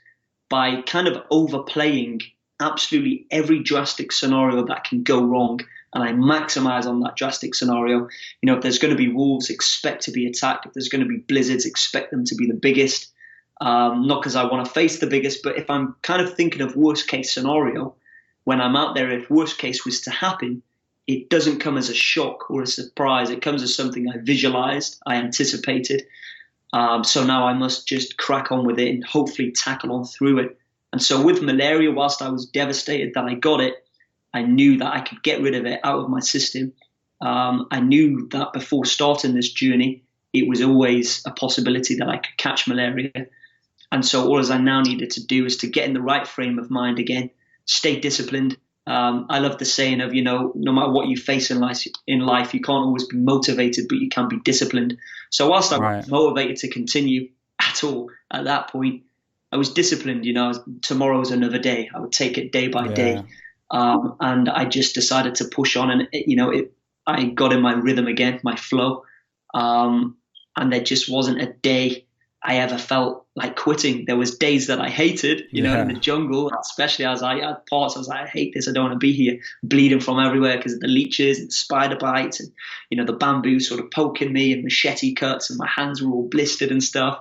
by kind of overplaying absolutely every drastic scenario that can go wrong. And I maximize on that drastic scenario. If there's going to be wolves, expect to be attacked. If there's going to be blizzards, expect them to be the biggest. Not because I want to face the biggest, but if I'm kind of thinking of worst case scenario, when I'm out there, if worst case was to happen, it doesn't come as a shock or a surprise. It comes as something I visualized, I anticipated. So now I must just crack on with it and hopefully tackle on through it. And so with malaria, whilst I was devastated that I got it, I knew that I could get rid of it out of my system. I knew that before starting this journey, it was always a possibility that I could catch malaria. And so all I now needed to do is to get in the right frame of mind again, stay disciplined. I love the saying of, no matter what you face in life, you can't always be motivated, but you can be disciplined. So whilst I wasn't motivated to continue at all at that point, I was disciplined. Tomorrow's another day. I would take it day by day. And I just decided to push on, and I got in my rhythm again, my flow. And there just wasn't a day I ever felt like quitting. There was days that I hated, in the jungle, especially as I had parts. I was like, I hate this. I don't want to be here, bleeding from everywhere because of the leeches and spider bites and, the bamboo sort of poking me and machete cuts, and my hands were all blistered and stuff.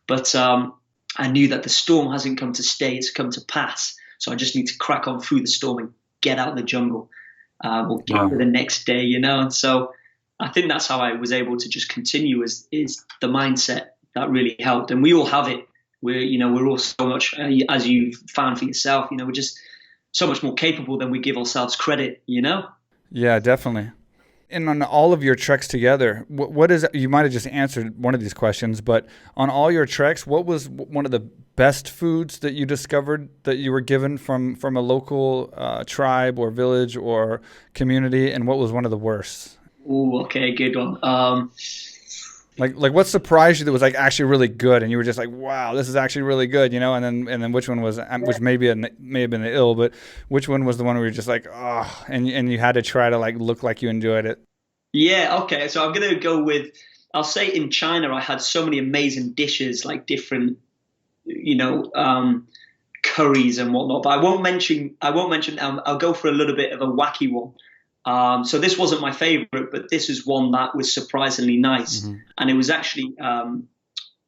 But I knew that the storm hasn't come to stay. It's come to pass. So I just need to crack on through the storm and get out of the jungle or get to the next day, And so I think that's how I was able to just continue is the mindset that really helped. And we all have it. We're all so much, as you've found for yourself, we're just so much more capable than we give ourselves credit, Yeah, definitely. And on all of your treks together, what is, you might have just answered one of these questions, but on all your treks, what was one of the best foods that you discovered that you were given from a local tribe or village or community? And what was one of the worst? Oh, okay, good one. Like what surprised you that was like actually really good, and you were just like, wow, this is actually really good, And then which one was, which may have been ill, but which one was the one where you're just like, oh, and you had to try to like look like you enjoyed it? Yeah, okay. So I'm gonna go with, I'll say in China I had so many amazing dishes, like different, curries and whatnot. But I won't mention. I'll go for a little bit of a wacky one. So this wasn't my favorite, but this is one that was surprisingly nice. Mm-hmm. And it was actually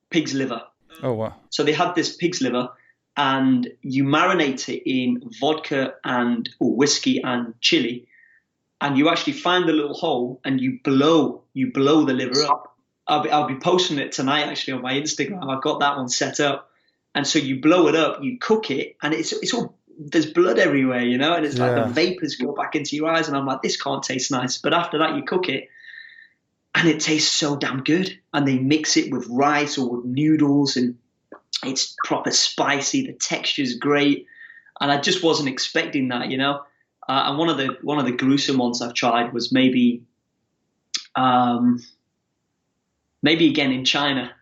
pig's liver. Oh, wow. So they had this pig's liver, and you marinate it in vodka or whiskey and chili, and you actually find the little hole and you blow the liver up. I'll be posting it tonight actually on my Instagram. I've got that one set up. And so you blow it up, you cook it, and it's all, there's blood everywhere, and it's like the vapors go back into your eyes, and I'm like, this can't taste nice. But after that, you cook it, and it tastes so damn good. And they mix it with rice or with noodles, and it's proper spicy. The texture's great, and I just wasn't expecting that, And one of the gruesome ones I've tried was maybe again in China,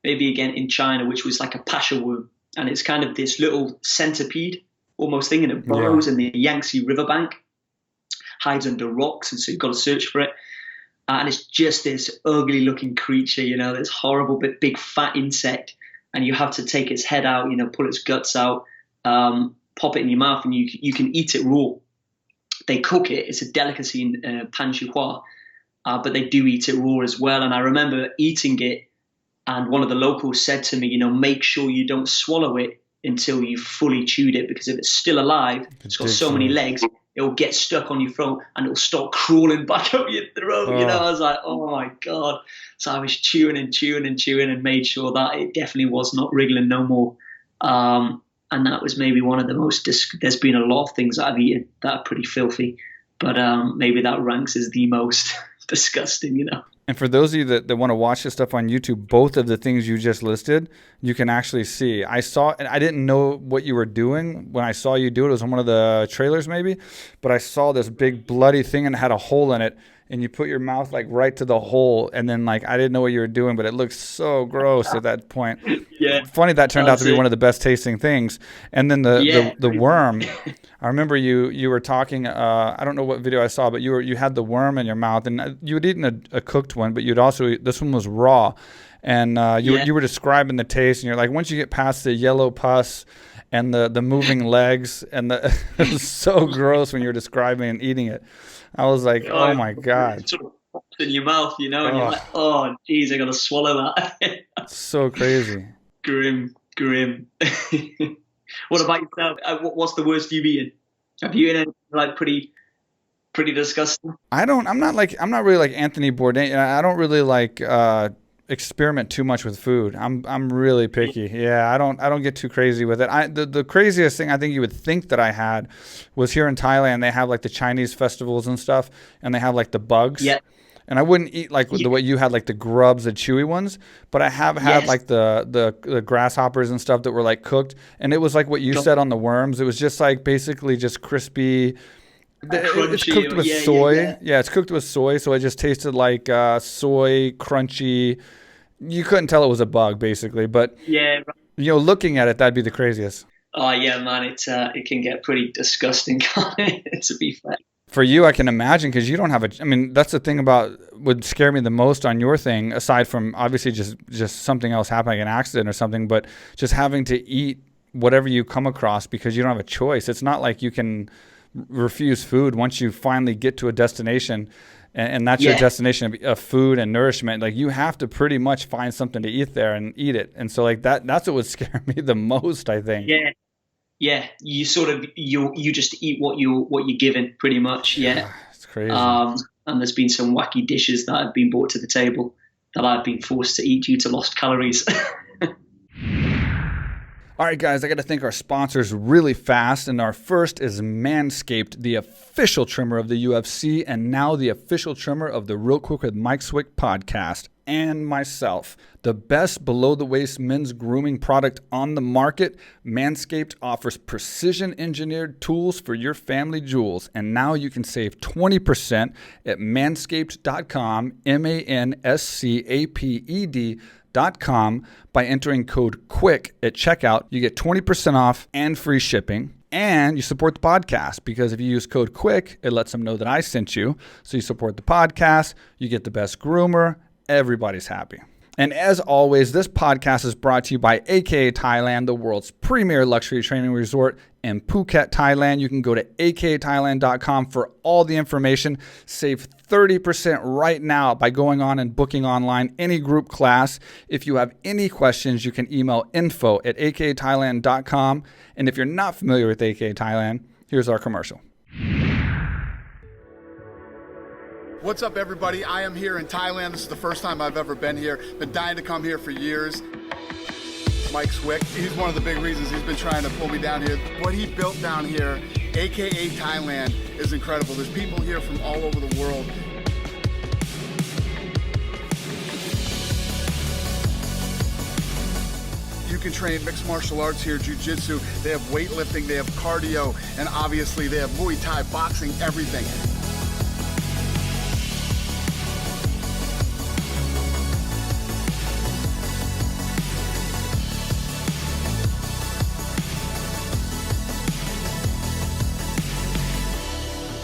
which was like a pasha worm. And it's kind of this little centipede almost thing, and it burrows in the Yangtze riverbank, hides under rocks, and so you've got to search for it. And it's just this ugly looking creature, this horrible but big fat insect, and you have to take its head out, pull its guts out, pop it in your mouth, and you can eat it raw. They cook it. It's a delicacy in Panchihua, but they do eat it raw as well. And I remember eating it, and one of the locals said to me, make sure you don't swallow it until you've fully chewed it, because if it's still alive, it's got so many legs, it'll get stuck on your throat and it'll start crawling back up your throat. I was like, oh my God. So I was chewing and made sure that it definitely was not wriggling no more. And that was maybe one of the most, there's been a lot of things that I've eaten that are pretty filthy, but maybe that ranks as the most disgusting, And for those of you that want to watch this stuff on YouTube, both of the things you just listed, you can actually see. I saw, and I didn't know what you were doing when I saw you do it. It was on one of the trailers maybe, but I saw this big bloody thing and it had a hole in it, and you put your mouth like right to the hole, and then like I didn't know what you were doing, but it looked so gross at that point. Yeah. Funny that turned out to be one of the best tasting things. And then the worm. I remember you were talking. I don't know what video I saw, but you had the worm in your mouth, and you had eaten a cooked one, but you'd also, this one was raw, and you were describing the taste, and you're like, once you get past the yellow pus and the moving legs, and it was so gross when you were describing and eating it. I was like, oh my God. It sort of pops in your mouth, and you're like, oh, geez, I got to swallow that. So crazy. Grim. What about yourself? What's the worst you've eaten? Have you eaten like pretty disgusting? I'm not really like Anthony Bourdain. I don't really like experiment too much with food. I'm really picky. Yeah, I don't get too crazy with it. The craziest thing I think you would think that I had was here in Thailand. They have like the Chinese festivals and stuff, and they have like the bugs. Yeah. And I wouldn't eat like the way you had like the grubs, the chewy ones, but I have had Yes. like the grasshoppers and stuff that were like cooked, and it was like what you said on the worms. It was just like basically just crispy. It's Crunchy. cooked with Yeah, soy. yeah, Yeah, it's cooked with soy, so it just tasted like soy, crunchy. You couldn't tell it was a bug, basically. But yeah. looking at it, that'd be the craziest. Oh yeah, man, it can get pretty disgusting, can't it? To be fair. For you, I can imagine because you don't have a. I mean, that's the thing about would scare me the most on your thing, aside from obviously just something else happening, an accident or something, but just having to eat whatever you come across because you don't have a choice. It's not like you can refuse food once you finally get to a destination and that's your Yeah, destination of food and nourishment. Like you have to pretty much find something to eat there and eat it. And so like that's what would scare me the most, I think. yeah, yeah. You sort of you just eat what you're given, pretty much. Yeah. Yeah, it's crazy. And there's been some wacky dishes that have been brought to the table that I've been forced to eat due to lost calories. All right, guys, I got to thank our sponsors really fast. And our first is Manscaped, the official trimmer of the UFC and now the official trimmer of the Real Quick with Mike Swick podcast and myself. The best below-the-waist men's grooming product on the market, Manscaped offers precision-engineered tools for your family jewels. And now you can save 20% at manscaped.com, manscaped.com by entering code QUICK at checkout. You get 20% off and free shipping. And you support the podcast because if you use code QUICK, it lets them know that I sent you. So you support the podcast, you get the best groomer, everybo's happy. And as always, this podcast is brought to you by AKA Thailand, the world's premier luxury training resort in Phuket, Thailand. You can go to akathailand.com for all the information. Save 30% right now by going on and booking online any group class. If you have any questions, you can email info@akathailand.com. And if you're not familiar with AKA Thailand, here's our commercial. What's up, everybody? I am here in Thailand. This is the first time I've ever been here. Been dying to come here for years. Mike Swick, he's one of the big reasons he's been trying to pull me down here. What he built down here, AKA Thailand, is incredible. There's people here from all over the world. You can train mixed martial arts here, jiu-jitsu. They have weightlifting, they have cardio, and obviously they have Muay Thai, boxing, everything.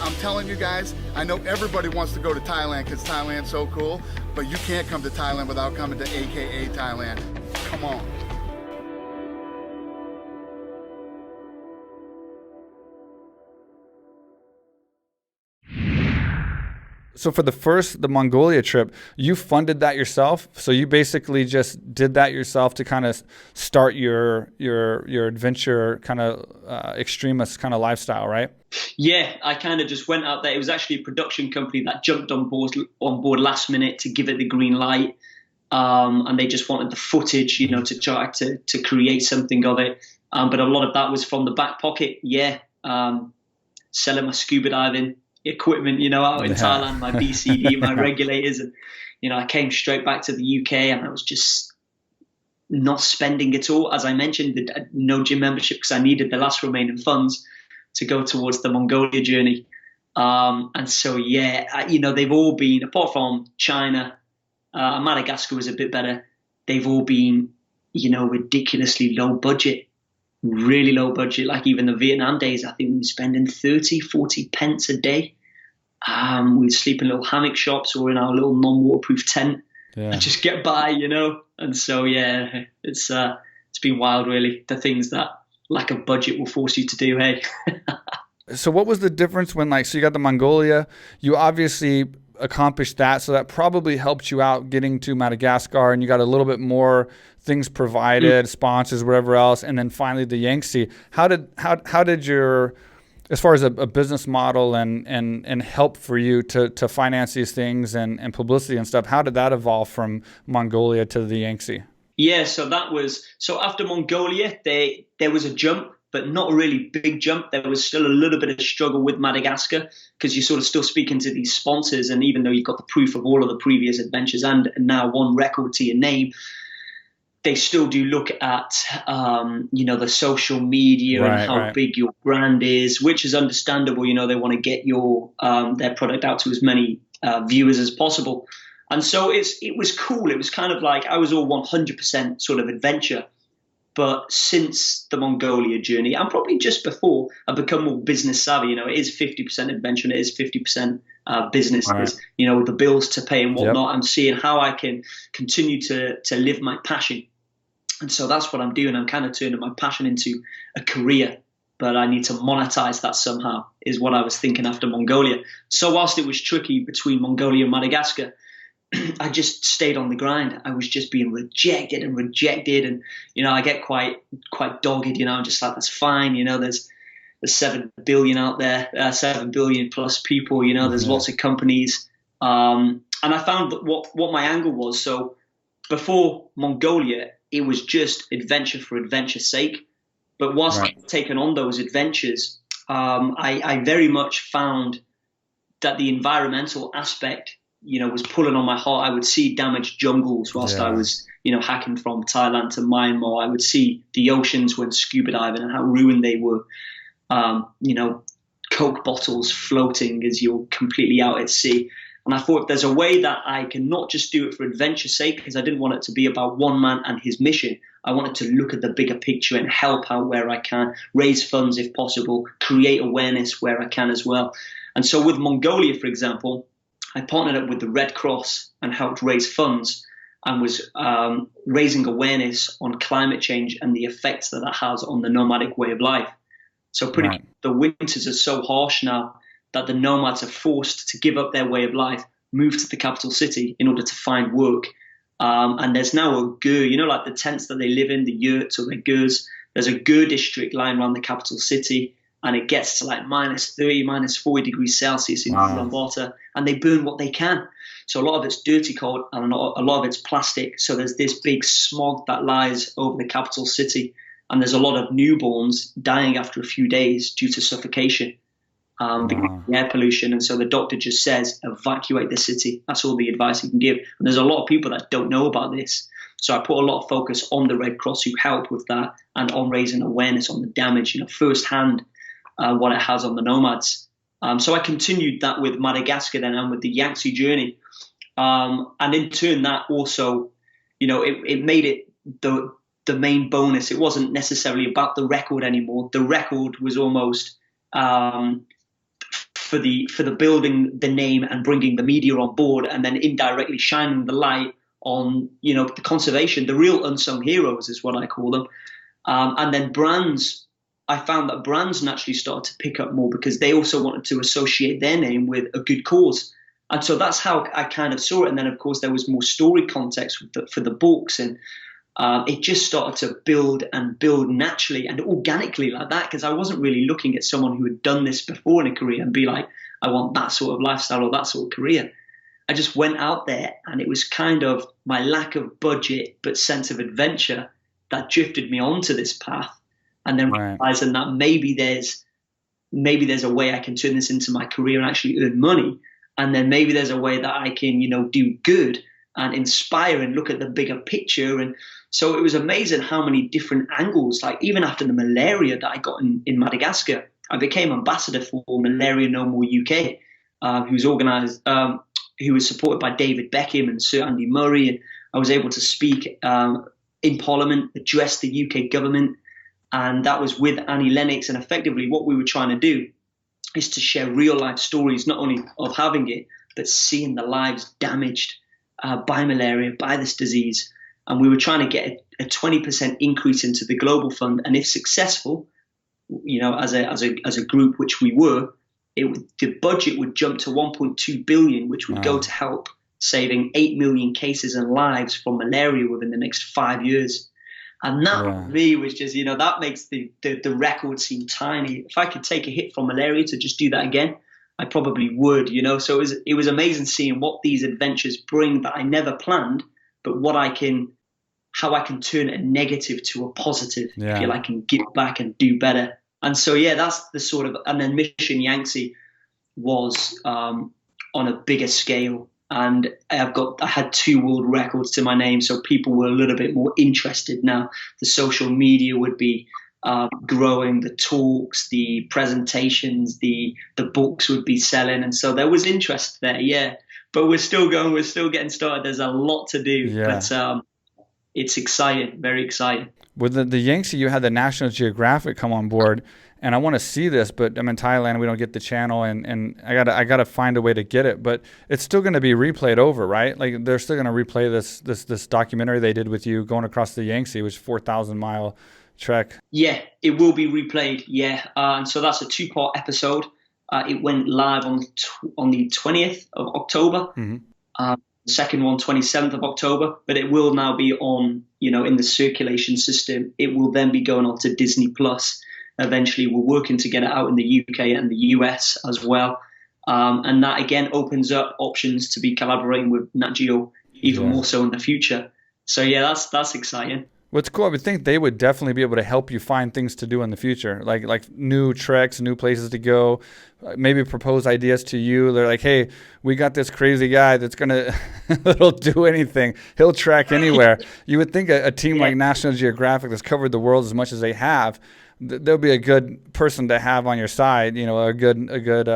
I'm telling you guys, I know everybody wants to go to Thailand because Thailand's so cool, but you can't come to Thailand without coming to AKA Thailand. Come on. So for the Mongolia trip, you funded that yourself. So you basically just did that yourself to kind of start your adventure kind of extremist kind of lifestyle, right? Yeah, I kind of just went out there. It was actually a production company that jumped on board last minute to give it the green light, and they just wanted the footage, to try to create something of it. But a lot of that was from the back pocket. Yeah, selling my scuba diving equipment, out in Thailand, my BCD, my regulators, and I came straight back to the UK, and I was just not spending at all. As I mentioned, no gym membership because I needed the last remaining funds to go towards the Mongolia journey. And so, they've all been, apart from China, Madagascar was a bit better. They've all been, ridiculously low budget, really low budget. Like even the Vietnam days, I think we were spending 30, 40 pence a day. We'd sleep in little hammock shops or in our little non-waterproof tent and just get by, And so, it's been wild, really. The things that lack of budget will force you to do, hey. So what was the difference when so you got the Mongolia, you obviously accomplished that. So that probably helped you out getting to Madagascar and you got a little bit more things provided, sponsors, whatever else. And then finally the Yangtze. How did your as far as a business model and help for you to finance these things and publicity and stuff, how did that evolve from Mongolia to the Yangtze? Yeah, so after Mongolia, there was a jump, but not a really big jump. There was still a little bit of struggle with Madagascar because you're sort of still speaking to these sponsors, and even though you've got the proof of all of the previous adventures and now one record to your name, they still do look at the social media and how big your brand is, which is understandable. They want to get their product out to as many viewers as possible. And so it was cool. It was kind of like I was all 100% sort of adventure. But since the Mongolia journey, and probably just before, I've become more business savvy. It is 50% adventure and it is 50% business. Right. With the bills to pay and whatnot. Yep. I'm seeing how I can continue to live my passion. And so that's what I'm doing. I'm kind of turning my passion into a career, but I need to monetize that somehow, is what I was thinking after Mongolia. So whilst it was tricky between Mongolia and Madagascar, I just stayed on the grind. I was just being rejected. And, I get quite dogged, I'm just like, that's fine. There's 7 billion out there, 7 billion plus people, there's lots of companies. And I found that what my angle was. So before Mongolia, it was just adventure for adventure's sake. But whilst I've taken on those adventures, I very much found that the environmental aspect, was pulling on my heart. I would see damaged jungles whilst I was, hacking from Thailand to Myanmar. I would see the oceans when scuba diving and how ruined they were. Coke bottles floating as you're completely out at sea. And I thought if there's a way that I can not just do it for adventure's sake, because I didn't want it to be about one man and his mission. I wanted to look at the bigger picture and help out where I can, raise funds if possible, create awareness where I can as well. And so with Mongolia, for example, I partnered up with the Red Cross and helped raise funds and was raising awareness on climate change and the effects that has on the nomadic way of life. So the winters are so harsh now that the nomads are forced to give up their way of life, move to the capital city in order to find work. And there's now a gur, like the tents that they live in, the yurts or the gurs. There's a gur district lying around the capital city. And it gets to like minus 30, minus 40 degrees Celsius in Ulaanbaatar, and they burn what they can. So a lot of it's dirty coal and a lot of it's plastic. So there's this big smog that lies over the capital city, and there's a lot of newborns dying after a few days due to suffocation, because of air pollution. And so the doctor just says, evacuate the city. That's all the advice he can give. And there's a lot of people that don't know about this. So I put a lot of focus on the Red Cross who help with that and on raising awareness on the damage, firsthand. What it has on the nomads. So I continued that with Madagascar then and with the Yangtze journey. And in turn, that also, it made it the main bonus. It wasn't necessarily about the record anymore. The record was almost for the building the name and bringing the media on board and then indirectly shining the light on, the conservation, the real unsung heroes is what I call them. And then brands, I found that brands naturally started to pick up more because they also wanted to associate their name with a good cause. And so that's how I kind of saw it. And then, of course, there was more story context for the books. And it just started to build and build naturally and organically like that, because I wasn't really looking at someone who had done this before in a career and be like, I want that sort of lifestyle or that sort of career. I just went out there, and it was kind of my lack of budget but sense of adventure that drifted me onto this path. And then realizing that maybe there's a way I can turn this into my career and actually earn money. And then maybe there's a way that I can, do good and inspire and look at the bigger picture. And so it was amazing how many different angles, like even after the malaria that I got in Madagascar, I became ambassador for Malaria No More UK, who was supported by David Beckham and Sir Andy Murray. And I was able to speak in Parliament, address the UK government. And that was with Annie Lennox. And effectively what we were trying to do is to share real life stories, not only of having it, but seeing the lives damaged by malaria, by this disease. And we were trying to get a 20% increase into the global fund. And if successful, as a group, which we were, the budget would jump to 1.2 billion, which would go to help saving 8 million cases and lives from malaria within the next 5 years. And that for me was just, that makes the record seem tiny. If I could take a hit from malaria to just do that again, I probably would, So it was amazing seeing what these adventures bring that I never planned, but how I can turn a negative to a positive. I feel I can give back and do better. And so, that's the sort of, and then Mission Yangtze was on a bigger scale. And I had 2 world records to my name. So people were a little bit more interested now. The social media would be growing, the talks, the presentations, the books would be selling. And so there was interest there. But we're still going, we're still getting started. There's a lot to do, but it's exciting, very exciting. With the Yangtze, you had the National Geographic come on board, and I want to see this, but I'm in Thailand. We don't get the channel, and I gotta find a way to get it. But it's still going to be replayed over, right? Like they're still going to replay this documentary they did with you going across the Yangtze, which is 4,000-mile trek. Yeah, it will be replayed. And so that's a 2-part episode. It went live on the 20th of October. The second one, 27th of October, but it will now be on, in the circulation system. It will then be going on to Disney Plus. Eventually, we're working to get it out in the UK and the US as well. And that, again, opens up options to be collaborating with Nat Geo even more so in the future. So, that's exciting. What's cool, I would think they would definitely be able to help you find things to do in the future, like new treks, new places to go, maybe propose ideas to you. They're like, hey, we got this crazy guy that's going to he'll do anything. He'll trek anywhere. You would think a team like National Geographic that's covered the world as much as they have, there'll be a good person to have on your side, a good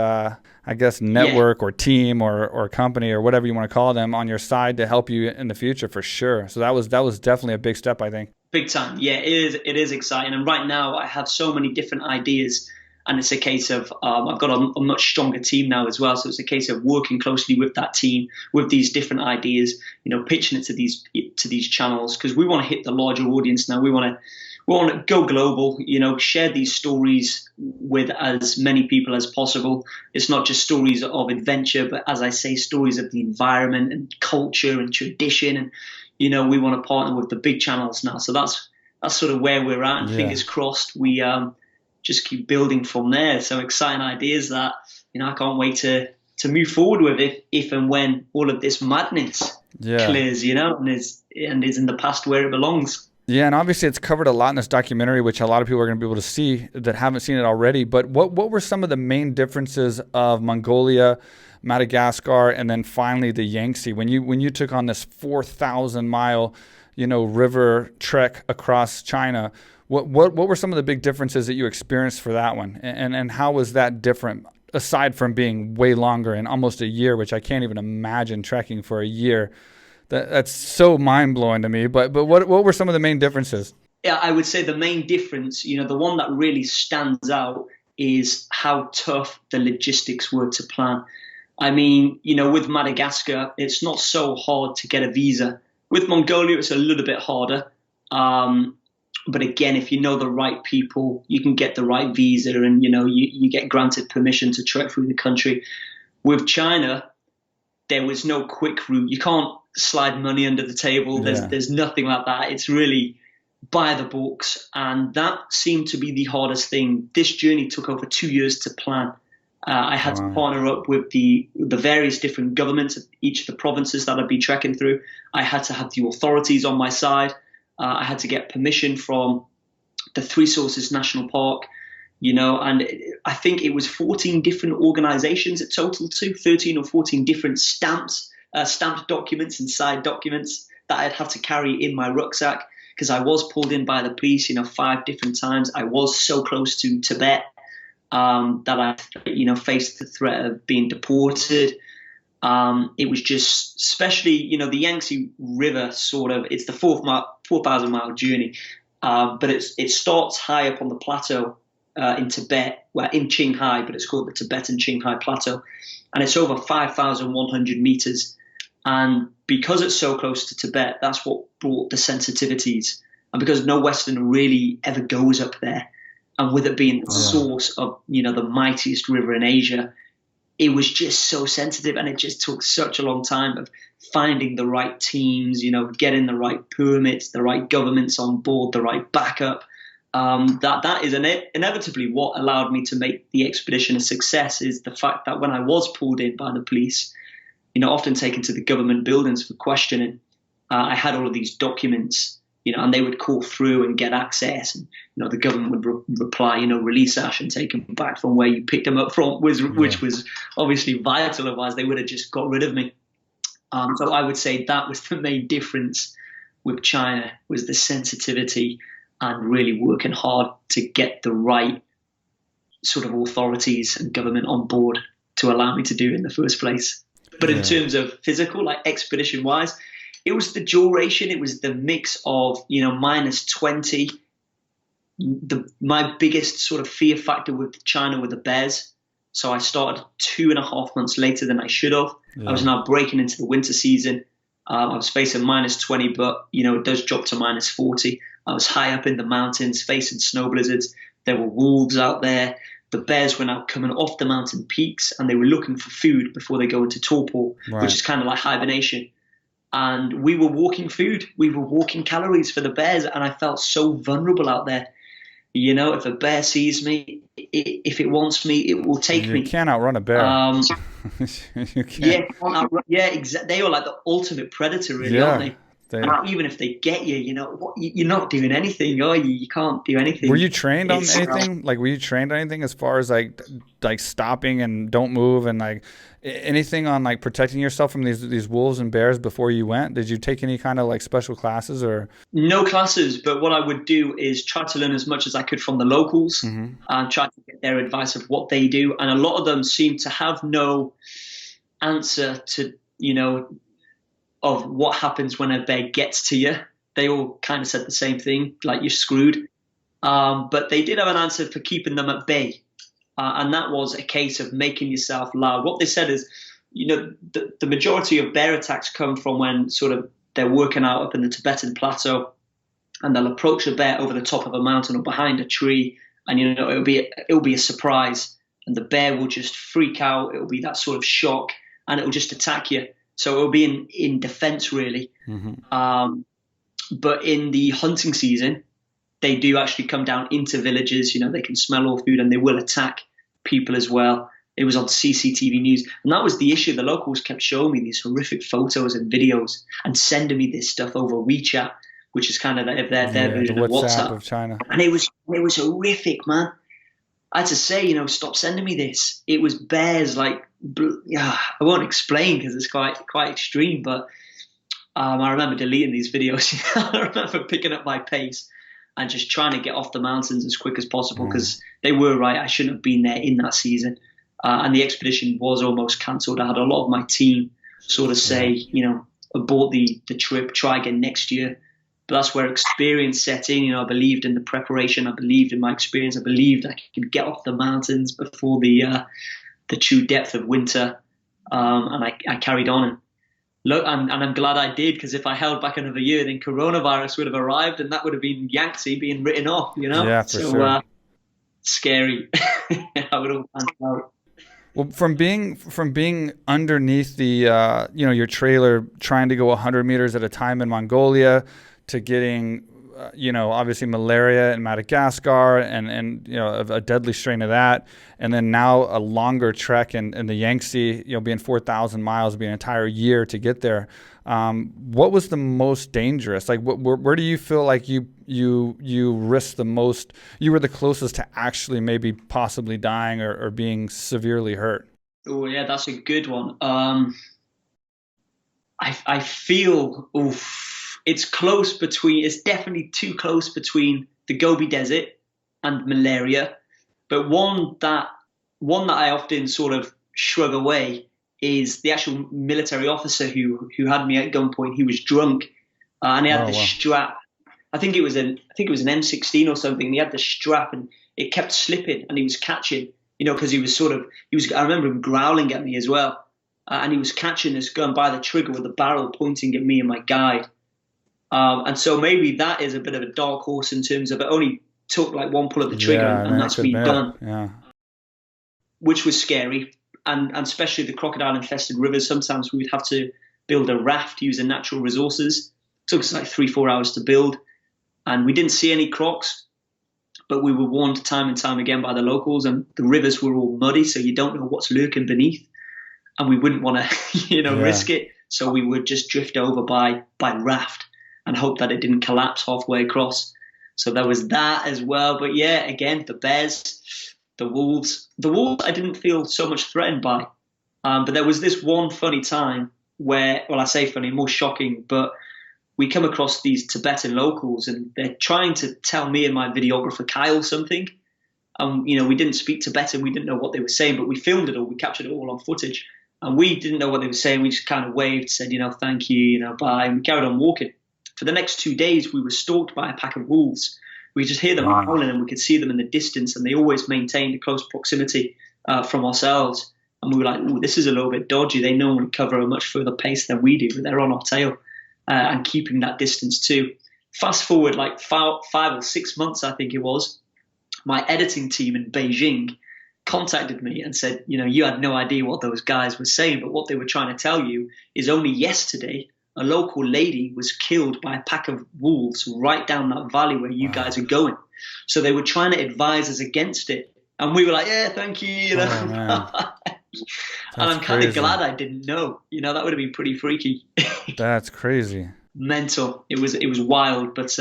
I guess, network or team or company or whatever you want to call them on your side to help you in the future for sure. So that was definitely a big step, I think. Big time. Yeah, it is exciting. And right now I have so many different ideas, and it's a case of I've got a much stronger team now as well. So it's a case of working closely with that team with these different ideas, pitching it to these channels, because we want to hit the larger audience now. We want to go global, share these stories with as many people as possible. It's not just stories of adventure, but as I say, stories of the environment and culture and tradition. And, we want to partner with the big channels now. So that's sort of where we're at. And fingers crossed, we just keep building from there. So exciting ideas that, I can't wait to move forward with if and when all of this madness clears, and is in the past where it belongs. Yeah, and obviously it's covered a lot in this documentary, which a lot of people are going to be able to see that haven't seen it already. But what were some of the main differences of Mongolia, Madagascar, and then finally the Yangtze when you took on this 4,000-mile, river trek across China? What were some of the big differences that you experienced for that one, and how was that different aside from being way longer and almost a year, which I can't even imagine trekking for a year. That's so mind-blowing to me. But what were some of the main differences? Yeah, I would say the main difference, the one that really stands out is how tough the logistics were to plan. I mean, with Madagascar, it's not so hard to get a visa. With Mongolia, it's a little bit harder. But again, if you know the right people, you can get the right visa and, you get granted permission to trek through the country. With China, there was no quick route. You can't slide money under the table. There's nothing like that. It's really by the books, and that seemed to be the hardest thing. This journey took over 2 years to plan. I had to partner up with the various different governments of each of the provinces that I'd be trekking through. I had to have the authorities on my side. I had to get permission from the Three Sources National Park, and I think it was 14 different organizations at total too, 13 or 14 different stamped documents and side documents that I'd have to carry in my rucksack, because I was pulled in by the police, 5 different times. I was so close to Tibet that I, faced the threat of being deported. It was just, especially, the Yangtze River it's the 4,000 mile journey. But it starts high up on the plateau in Tibet, in Qinghai, but it's called the Tibetan Qinghai Plateau. And it's over 5,100 meters. And because it's so close to Tibet, that's what brought the sensitivities. And because no Westerner really ever goes up there, and with it being the source of, the mightiest river in Asia, it was just so sensitive, and it just took such a long time of finding the right teams, getting the right permits, the right governments on board, the right backup. That is inevitably what allowed me to make the expedition a success, is the fact that when I was pulled in by the police, often taken to the government buildings for questioning, I had all of these documents, and they would call through and get access, and the government would reply, release Ash and take him back from where you picked him up from, which was obviously vital. Otherwise, they would have just got rid of me. So I would say that was the main difference with China, was the sensitivity and really working hard to get the right sort of authorities and government on board to allow me to do it in the first place. But in terms of physical, like expedition-wise, it was the duration. It was the mix of, -20. My biggest sort of fear factor with China were the bears. So I started 2.5 months later than I should have. Yeah. I was now breaking into the winter season. I was facing -20, but, it does drop to -40. I was high up in the mountains facing snow blizzards. There were wolves out there. The bears were now coming off the mountain peaks, and they were looking for food before they go into torpor, which is kind of like hibernation. And we were walking food. We were walking calories for the bears, and I felt so vulnerable out there. If a bear sees me, if it wants me, it will take me. You can't outrun a bear. You can't. Yeah, exactly. They are like the ultimate predator, really, aren't they? And even if they get you, you're not doing anything, are you? You can't do anything. Were you trained on anything? Like, were you trained on anything as far as like stopping and don't move, and like anything on like protecting yourself from these wolves and bears before you went? Did you take any kind of like special classes or? No classes, but what I would do is try to learn as much as I could from the locals, and try to get their advice of what they do. And a lot of them seem to have no answer to, of what happens when a bear gets to you. They all kind of said the same thing, like you're screwed. But they did have an answer for keeping them at bay. And that was a case of making yourself loud. What they said is, the majority of bear attacks come from when sort of they're working out up in the Tibetan plateau, and they'll approach a bear over the top of a mountain or behind a tree. And, it'll be a surprise, and the bear will just freak out. It'll be that sort of shock, and it'll just attack you. So it'll be in defense, really. But in the hunting season, they do actually come down into villages. They can smell all food, and they will attack people as well. It was on CCTV news. And that was the issue. The locals kept showing me these horrific photos and videos and sending me this stuff over WeChat, which is kind of their version of WhatsApp of China. And it was horrific, man. I had to say, stop sending me this. It was bears like, I won't explain because it's quite extreme, but I remember deleting these videos. I remember picking up my pace and just trying to get off the mountains as quick as possible, because they were right. I shouldn't have been there in that season. And the expedition was almost cancelled. I had a lot of my team sort of say, abort the trip, try again next year. But that's where experience set in. I believed in the preparation. I believed in my experience. I believed I could get off the mountains before the true depth of winter. And I carried on. And look, I'm glad I did, because if I held back another year, then coronavirus would have arrived, and that would have been Yangtze being written off. Yeah, for sure. Scary. I would have found out. Well, from being underneath the your trailer, trying to go 100 meters at a time in Mongolia, to getting obviously malaria in Madagascar and a deadly strain of that, and then now a longer trek in the Yangtze, being 4,000 miles, being an entire year to get there. What was the most dangerous? Like, where do you feel like you risked the most? You were the closest to actually maybe possibly dying or being severely hurt? Oh yeah, that's a good one. I feel it's close between. It's definitely too close between the Gobi Desert and malaria. But one that I often sort of shrug away is the actual military officer who had me at gunpoint. He was drunk, and he had strap. I think it was an M16 or something. And he had the strap, and it kept slipping, and he was catching. Because he was I remember him growling at me as well, and he was catching this gun by the trigger with the barrel pointing at me and my guide. And so maybe that is a bit of a dark horse in terms of it only took like one pull of the trigger, and that's me done. Yeah. Which was scary. and especially the crocodile infested rivers, sometimes we would have to build a raft using natural resources. It took us like 3-4 hours to build, and we didn't see any crocs, but we were warned time and time again by the locals, and the rivers were all muddy, so you don't know what's lurking beneath, and we wouldn't want to risk it, so we would just drift over by raft and hope that it didn't collapse halfway across. So there was that as well. But yeah, again, the bears, the wolves I didn't feel so much threatened by, but there was this one funny time where, well, I say funny, more shocking, but we come across these Tibetan locals, and they're trying to tell me and my videographer Kyle something. We didn't speak Tibetan, we didn't know what they were saying, but we filmed it all, we captured it all on footage, and we didn't know what they were saying. We just kind of waved, said, thank you, bye, and we carried on walking. For the next 2 days, we were stalked by a pack of wolves. We just hear them howling, and we could see them in the distance, and they always maintained a close proximity from ourselves. And we were like, ooh, this is a little bit dodgy. They normally cover a much further pace than we do, but they're on our tail and keeping that distance too. Fast forward like 5 or 6 months, I think it was, my editing team in Beijing contacted me and said, you had no idea what those guys were saying, but what they were trying to tell you is only yesterday a local lady was killed by a pack of wolves right down that valley where you guys are going. So they were trying to advise us against it. And we were like, yeah, thank you. And I'm kind of glad I didn't know. That would have been pretty freaky. That's crazy. Mental. It was wild, but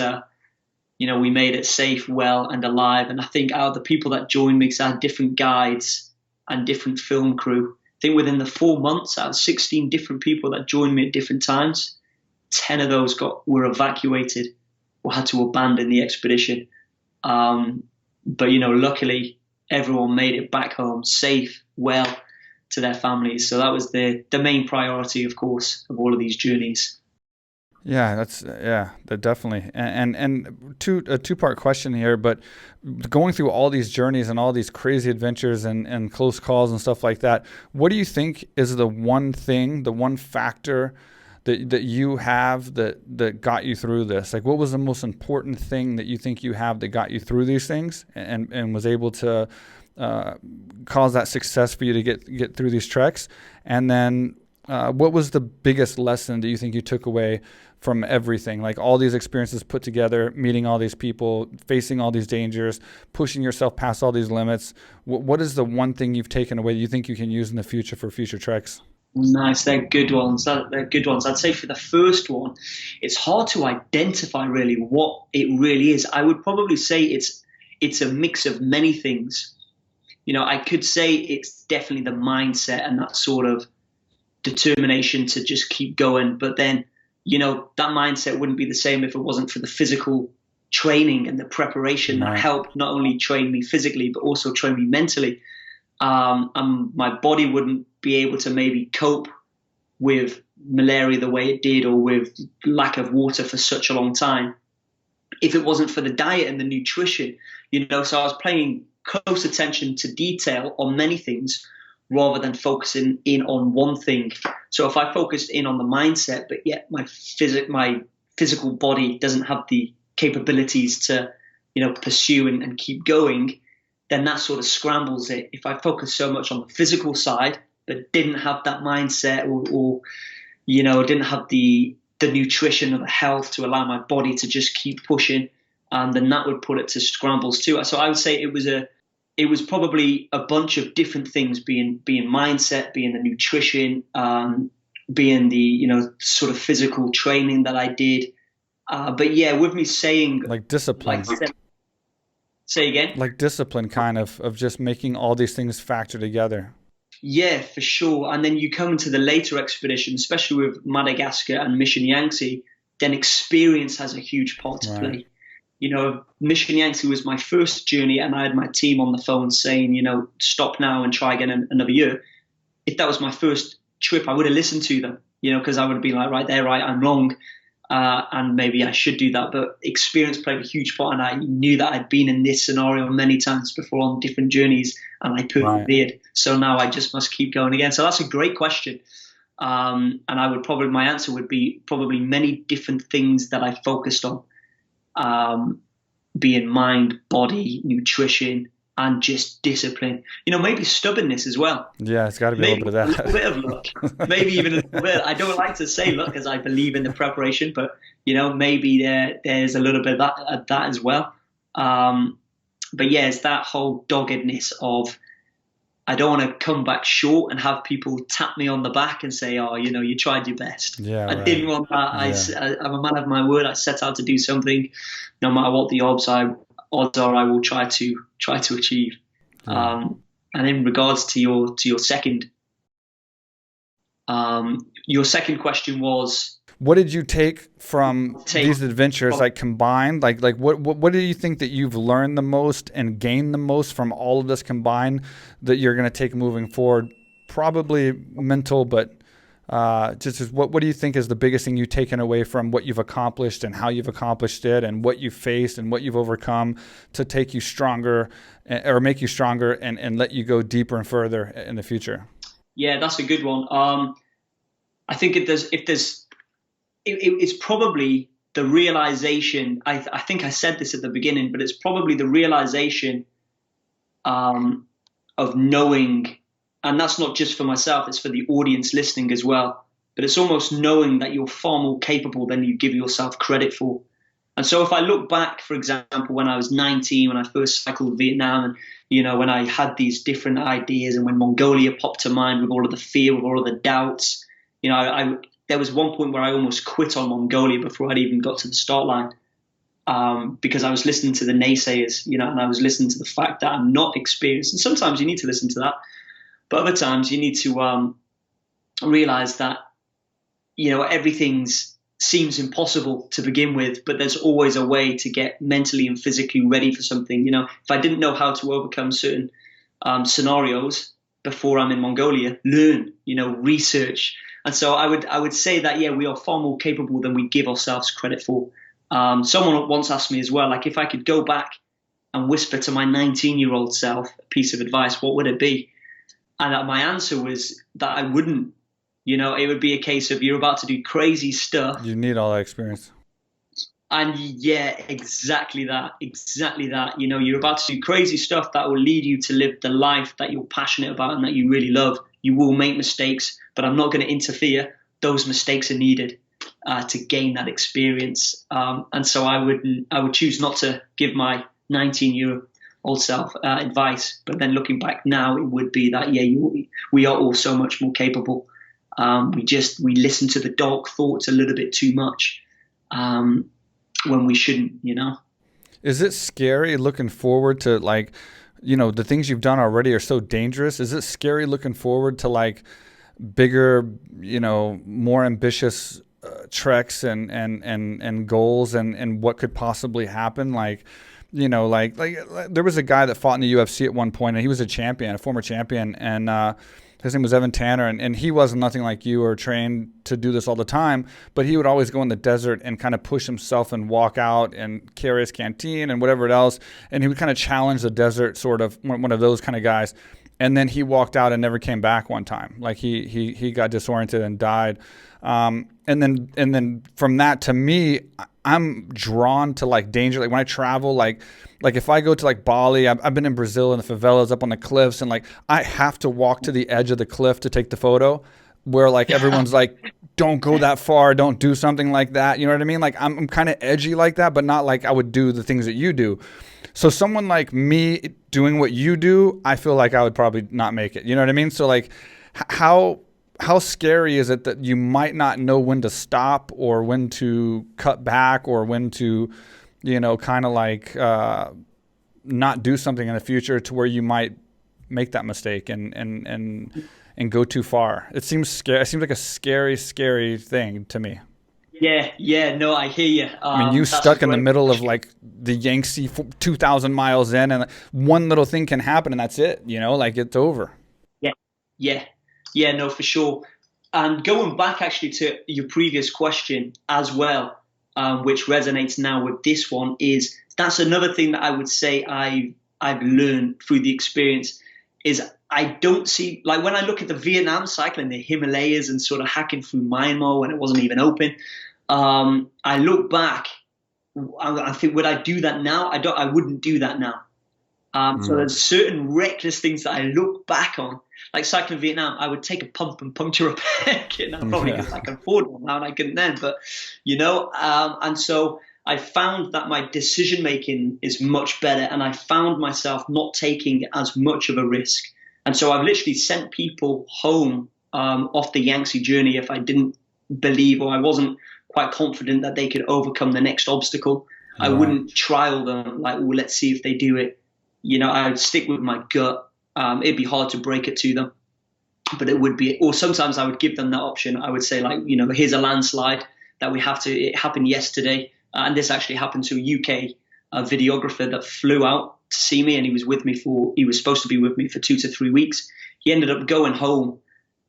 we made it safe, well, and alive. And I think out of the people that joined me, because I had different guides and different film crew, I think within the 4 months, out of 16 different people that joined me at different times, 10 of those were evacuated or had to abandon the expedition. But luckily, everyone made it back home safe, well, to their families. So that was the main priority, of course, of all of these journeys. Yeah, that definitely. And a two-part question here, but going through all these journeys and all these crazy adventures and close calls and stuff like that, what do you think is the one thing, the one factor that you have that got you through this? Like, what was the most important thing that you think you have that got you through these things and was able to cause that success for you to get through these treks? And then what was the biggest lesson that you think you took away from everything, like all these experiences put together, meeting all these people, facing all these dangers, pushing yourself past all these limits? What is the one thing you've taken away that you think you can use in the future for future treks? Nice, they're good ones. They're good ones. I'd say for the first one, it's hard to identify really what it really is. I would probably say it's a mix of many things. I could say it's definitely the mindset and that sort of determination to just keep going. But then, that mindset wouldn't be the same if it wasn't for the physical training and the preparation that helped not only train me physically, but also train me mentally. And my body wouldn't be able to maybe cope with malaria the way it did, or with lack of water for such a long time, if it wasn't for the diet and the nutrition. So I was paying close attention to detail on many things rather than focusing in on one thing. So if I focused in on the mindset, but yet my physical body doesn't have the capabilities to, pursue and keep going, then that sort of scrambles it. If I focus so much on the physical side, but didn't have that mindset or didn't have the nutrition or the health to allow my body to just keep pushing, then that would put it to scrambles too. So I would say it was probably a bunch of different things, being mindset, being the nutrition, being the sort of physical training that I did. But yeah, with me saying like discipline. Say again? Like discipline, kind of just making all these things factor together. Yeah, for sure. And then you come into the later expedition, especially with Madagascar and Mission Yangtze, then experience has a huge part to play. Mission Yangtze was my first journey, and I had my team on the phone saying, stop now and try again another year. If that was my first trip, I would have listened to them, because I would have been like, right there, right, I'm wrong. And maybe I should do that. But experience played a huge part, and I knew that I'd been in this scenario many times before on different journeys, and I persevered. Right. So now I just must keep going again. So that's a great question. And my answer would be probably many different things that I focused on, being mind, body, nutrition, and just discipline. Maybe stubbornness as well. Yeah, it's got to be Maybe a little bit of that. A little bit of luck. Maybe even a little bit. I don't like to say luck because I believe in the preparation, but maybe there's a little bit of that as well. But yeah, it's that whole doggedness of, I don't want to come back short and have people tap me on the back and say, oh, you tried your best. Yeah, I didn't want that. Yeah. I'm a man of my word. I set out to do something, no matter what the odds are, I will try to achieve. Yeah. And in regards to your second question was, what did you take from these adventures, like combined? Like what do you think that you've learned the most and gained the most from all of this combined that you're going to take moving forward? Probably mental, but just what do you think is the biggest thing you've taken away from what you've accomplished and how you've accomplished it and what you've faced and what you've overcome to take you stronger or make you stronger and let you go deeper and further in the future? Yeah, that's a good one. I think it's probably the realization. I think I said this at the beginning, but it's probably the realization of knowing, and that's not just for myself, it's for the audience listening as well. But it's almost knowing that you're far more capable than you give yourself credit for. And so if I look back, for example, when I was 19, when I first cycled Vietnam, and when I had these different ideas, and when Mongolia popped to mind with all of the fear, with all of the doubts, there was one point where I almost quit on Mongolia before I'd even got to the start line, because I was listening to the naysayers, and I was listening to the fact that I'm not experienced. And sometimes you need to listen to that, but other times you need to realize that everything seems impossible to begin with, but there's always a way to get mentally and physically ready for something. If I didn't know how to overcome certain scenarios before I'm in Mongolia, learn, research. And so I would say that, yeah, we are far more capable than we give ourselves credit for. Someone once asked me as well, like, if I could go back and whisper to my 19-year-old self a piece of advice, what would it be? And my answer was that I wouldn't. It would be a case of, you're about to do crazy stuff. You need all that experience. And yeah, exactly that. You're about to do crazy stuff that will lead you to live the life that you're passionate about and that you really love. You will make mistakes, but I'm not going to interfere. Those mistakes are needed to gain that experience. And so I would choose not to give my 19-year-old self advice. But then looking back now, it would be that, yeah, we are all so much more capable. We listen to the dark thoughts a little bit too much when we shouldn't, Is it scary looking forward to, like, the things you've done already are so dangerous? Is it scary looking forward to, like, bigger, more ambitious treks and goals and what could possibly happen? Like, like there was a guy that fought in the UFC at one point, and he was a former champion, and his name was Evan Tanner, and he wasn't nothing like you or trained to do this all the time, but he would always go in the desert and kind of push himself and walk out and carry his canteen and whatever else, and he would kind of challenge the desert, sort of one of those kind of guys. And then he walked out and never came back one time. Like he got disoriented and died. And then from that, to me, I'm drawn to, like, danger. Like when I travel, like if I go to, like, Bali, I've been in Brazil in the favelas up on the cliffs, and, like, I have to walk to the edge of the cliff to take the photo, where, like, everyone's like, don't go that far, don't do something like that. You know what I mean? Like I'm kind of edgy like that, but not like I would do the things that you do. So someone like me doing what you do, I feel like I would probably not make it. You know what I mean? So, like, how scary is it that you might not know when to stop or when to cut back or when to, kind of like not do something in the future to where you might make that mistake and go too far? It seems scary. It seems like a scary thing to me. Yeah, no, I hear you. I mean, you stuck in the middle of, like, the Yangtze 2,000 miles in, and one little thing can happen, and that's it. Like, it's over. Yeah, no, for sure. And going back actually to your previous question as well, which resonates now with this one, is that's another thing that I would say I've learned through the experience is I don't see, like, when I look at the Vietnam cycle and the Himalayas and sort of hacking through Myanmar when it wasn't even open, I look back, I think, would I do that now? I wouldn't do that now. So there's certain reckless things that I look back on, like cycling Vietnam. I would take a pump and puncture a peg, probably because I can afford one now and I couldn't then. But and so I found that my decision making is much better, and I found myself not taking as much of a risk. And so I've literally sent people home off the Yangtze journey if I didn't believe, or I wasn't quite confident that they could overcome the next obstacle. I wouldn't trial them like, well, let's see if they do it. I would stick with my gut. It'd be hard to break it to them, but it would be, or sometimes I would give them that option. I would say, like, here's a landslide that it happened yesterday. And this actually happened to a UK videographer that flew out to see me, and he was supposed to be with me for 2 to 3 weeks. He ended up going home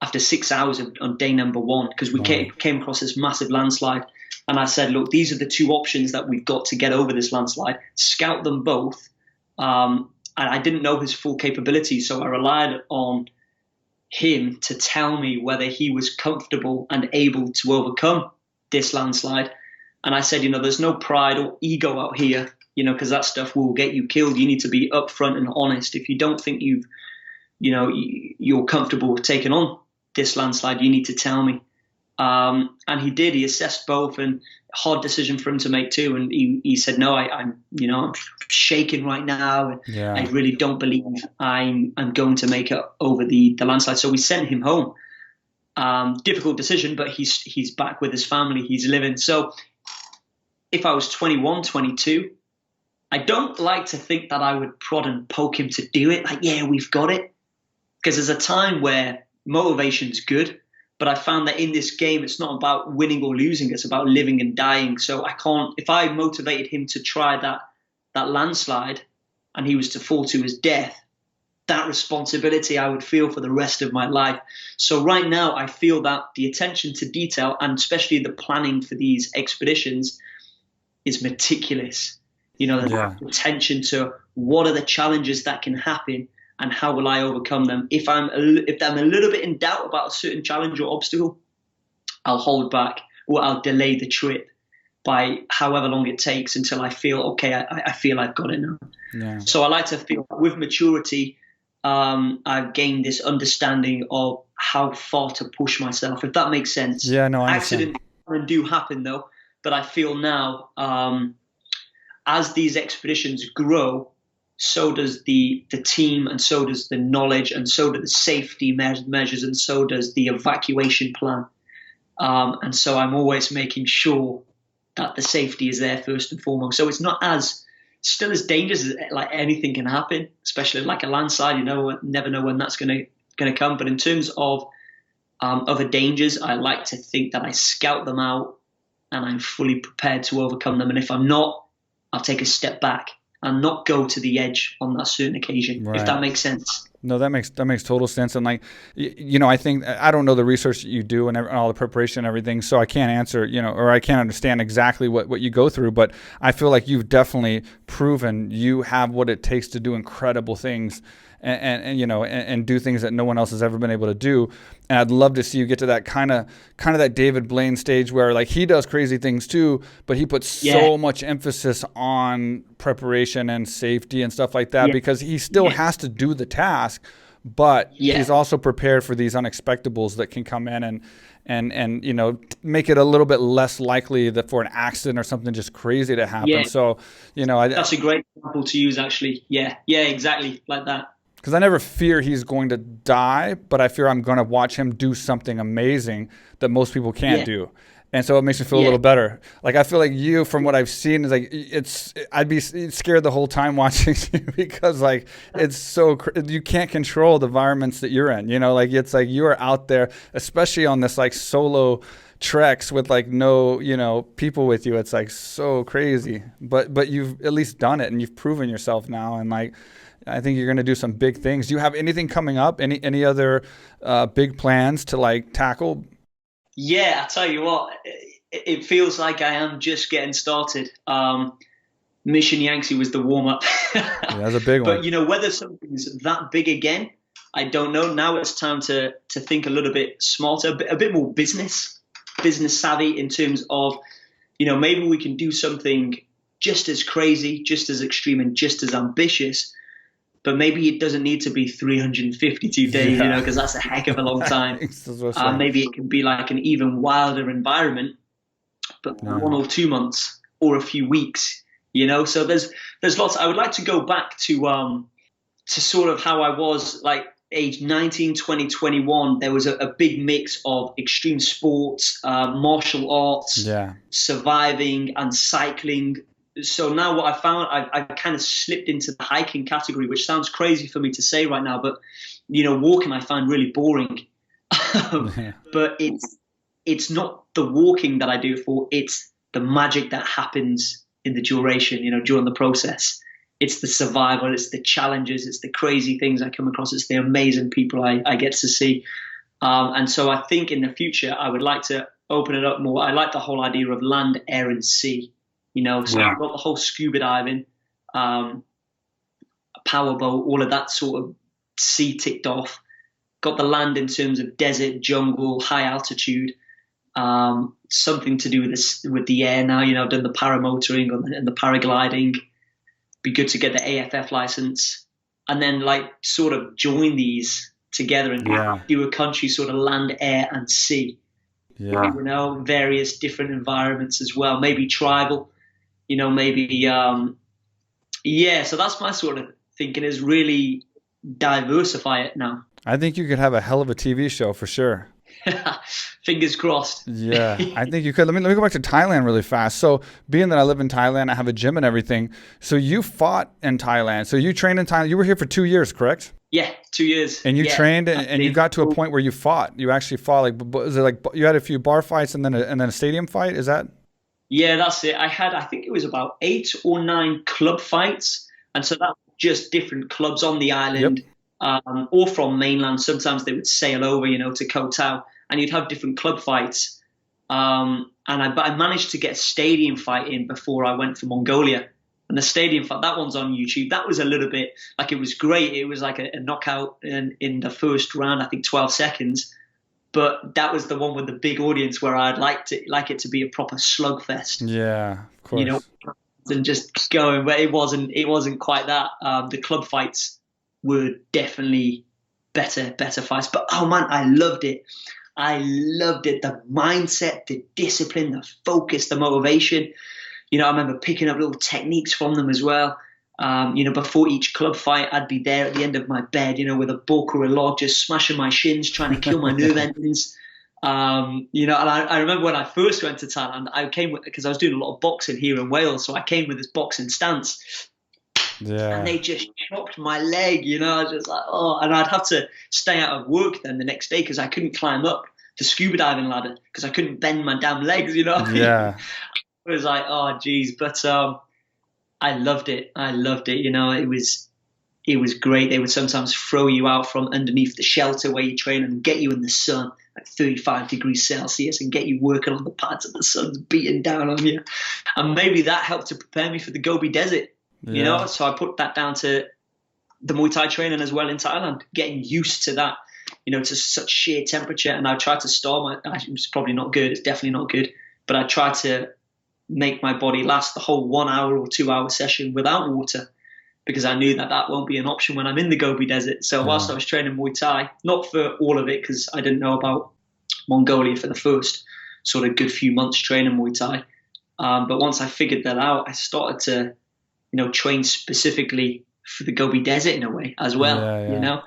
after 6 hours on day number 1 because we came across this massive landslide. And I said, look, these are the 2 options that we've got to get over this landslide. Scout them both. And I didn't know his full capabilities, so I relied on him to tell me whether he was comfortable and able to overcome this landslide. And I said, there's no pride or ego out here, because that stuff will get you killed. You need to be upfront and honest. If you don't think you're comfortable with taking on this landslide, you need to tell me. And he did. He assessed both, and hard decision for him to make too. And he said, no, I'm shaking right now. And I really don't believe I'm going to make it over the landslide. So we sent him home. Difficult decision, but he's back with his family. He's living. So if I was 21, 22, I don't like to think that I would prod and poke him to do it. Like, yeah, we've got it. Because there's a time where motivation's good. But I found that in this game, it's not about winning or losing. It's about living and dying. So I can't, if I motivated him to try that landslide and he was to fall to his death, that responsibility I would feel for the rest of my life. So right now, I feel that the attention to detail, and especially the planning for these expeditions, is meticulous. There's attention to what are the challenges that can happen, and how will I overcome them? If I'm a little bit in doubt about a certain challenge or obstacle, I'll hold back, or I'll delay the trip by however long it takes until I feel, okay, I feel I've got it now. Yeah. So I like to feel with maturity, I've gained this understanding of how far to push myself, if that makes sense. Yeah, no, I understand. Accidents do happen though, but I feel now, as these expeditions grow, so does the team, and so does the knowledge, and so do the safety measures, and so does the evacuation plan. And so I'm always making sure that the safety is there first and foremost. So it's not still as dangerous as like anything can happen, especially like a landslide. Never know when that's going to come. But in terms of other dangers, I like to think that I scout them out and I'm fully prepared to overcome them. And if I'm not, I'll take a step back and not go to the edge on that certain occasion, if that makes sense. No, that makes total sense. And like, I think, I don't know the research that you do and all the preparation and everything, so I can't answer, or I can't understand exactly what you go through, but I feel like you've definitely proven you have what it takes to do incredible things and do things that no one else has ever been able to do. And I'd love to see you get to that kind of that David Blaine stage where like he does crazy things too, but he puts so much emphasis on preparation and safety and stuff like that because he still has to do the task, but he's also prepared for these unexpectables that can come in and make it a little bit less likely that for an accident or something just crazy to happen. So, that's a great example to use actually. Yeah, exactly like that. Because I never fear he's going to die, but I fear I'm going to watch him do something amazing that most people can't do. And so it makes me feel a little better. Like, I feel like you, from what I've seen, is like, I'd be scared the whole time watching you because like, it's so, you can't control the environments that you're in, it's like you are out there, especially on this like solo treks with like no, people with you. It's like so crazy, but you've at least done it and you've proven yourself now. And like, I think you're going to do some big things. Do you have anything coming up? Any other big plans to like tackle? Yeah, I tell you what, it feels like I am just getting started. Mission Yangtze was the warm up. That's a big one. But whether something's that big again, I don't know. Now it's time to think a little bit smarter, a bit more business savvy in terms of, maybe we can do something just as crazy, just as extreme, and just as ambitious. but maybe it doesn't need to be 352 days, you know, because that's a heck of a long time. Maybe it can be like an even wilder environment, but 1 or 2 months or a few weeks, you know. So there's lots. I would like to go back to sort of how I was like age 19, 20, 21. There was a big mix of extreme sports, martial arts, surviving, and cycling. So now what I found, I kind of slipped into the hiking category, which sounds crazy for me to say right now, but, you know, walking I find really boring. But it's not the walking that I do it for, it's the magic that happens in the duration, you know, during the process. It's the survival, it's the challenges, it's the crazy things I come across, it's the amazing people I get to see. And so I think in the future, I would like to open it up more. I like the whole idea of land, air, and sea. You know, so I've got the whole scuba diving, powerboat, all of that sort of sea ticked off. Got the land in terms of desert, jungle, high altitude. Something to do with the air now. You know, I've done the paramotoring and the paragliding. Be good to get the AFF license, and then like sort of join these together and do a country sort of land, air, and sea. Yeah, you know, various different environments as well. Maybe tribal. You know, maybe, so that's my sort of thinking, is really diversify it now. I think you could have a hell of a TV show for sure. Fingers crossed. Yeah, I think you could. Let me go back to Thailand really fast. So being that I live in Thailand, I have a gym and everything. So you fought in Thailand. So you trained in Thailand. You were here for 2 years, correct? Yeah, 2 years. And you trained and you got to a point where you fought. You actually fought. Like, was it like you had a few bar fights and then a stadium fight? Is that? Yeah, that's it. I think it was about 8 or 9 club fights. And so that's just different clubs on the island, or from mainland. Sometimes they would sail over, you know, to Koh Tao, and you'd have different club fights. But I managed to get a stadium fight in before I went for Mongolia. And the stadium fight, that one's on YouTube. That was a little bit, like, it was great. It was like a knockout in the first round, I think 12 seconds. But that was the one with the big audience where I'd like it to be a proper slugfest. Yeah, of course. You know, and just going, but it wasn't quite that. The club fights were definitely better fights. But oh man, I loved it. The mindset, the discipline, the focus, the motivation. You know, I remember picking up little techniques from them as well. You know, before each club fight, I'd be there at the end of my bed, you know, with a book or a log, just smashing my shins, trying to kill my nerve endings. You know, and I remember when I first went to Thailand, I came because I was doing a lot of boxing here in Wales, so I came with this boxing stance. Yeah. And they just chopped my leg, you know. I was just like, oh, and I'd have to stay out of work then the next day because I couldn't climb up the scuba diving ladder because I couldn't bend my damn legs, you know. Yeah. It was like, oh, geez, but I loved it. You know, it was great. They would sometimes throw you out from underneath the shelter where you train and get you in the sun at 35 degrees Celsius and get you working on the pads and the sun's beating down on you. And maybe that helped to prepare me for the Gobi Desert, you know? So I put that down to the Muay Thai training as well in Thailand, getting used to that, you know, to such sheer temperature. And I tried to starve it's probably not good. It's definitely not good. But I tried to make my body last the whole 1 hour or 2 hour session without water, because I knew that won't be an option when I'm in the Gobi Desert. So whilst I was training Muay Thai, not for all of it, because I didn't know about Mongolia for the first sort of good few months training Muay Thai. But once I figured that out, I started to, you know, train specifically for the Gobi Desert in a way as well, you know.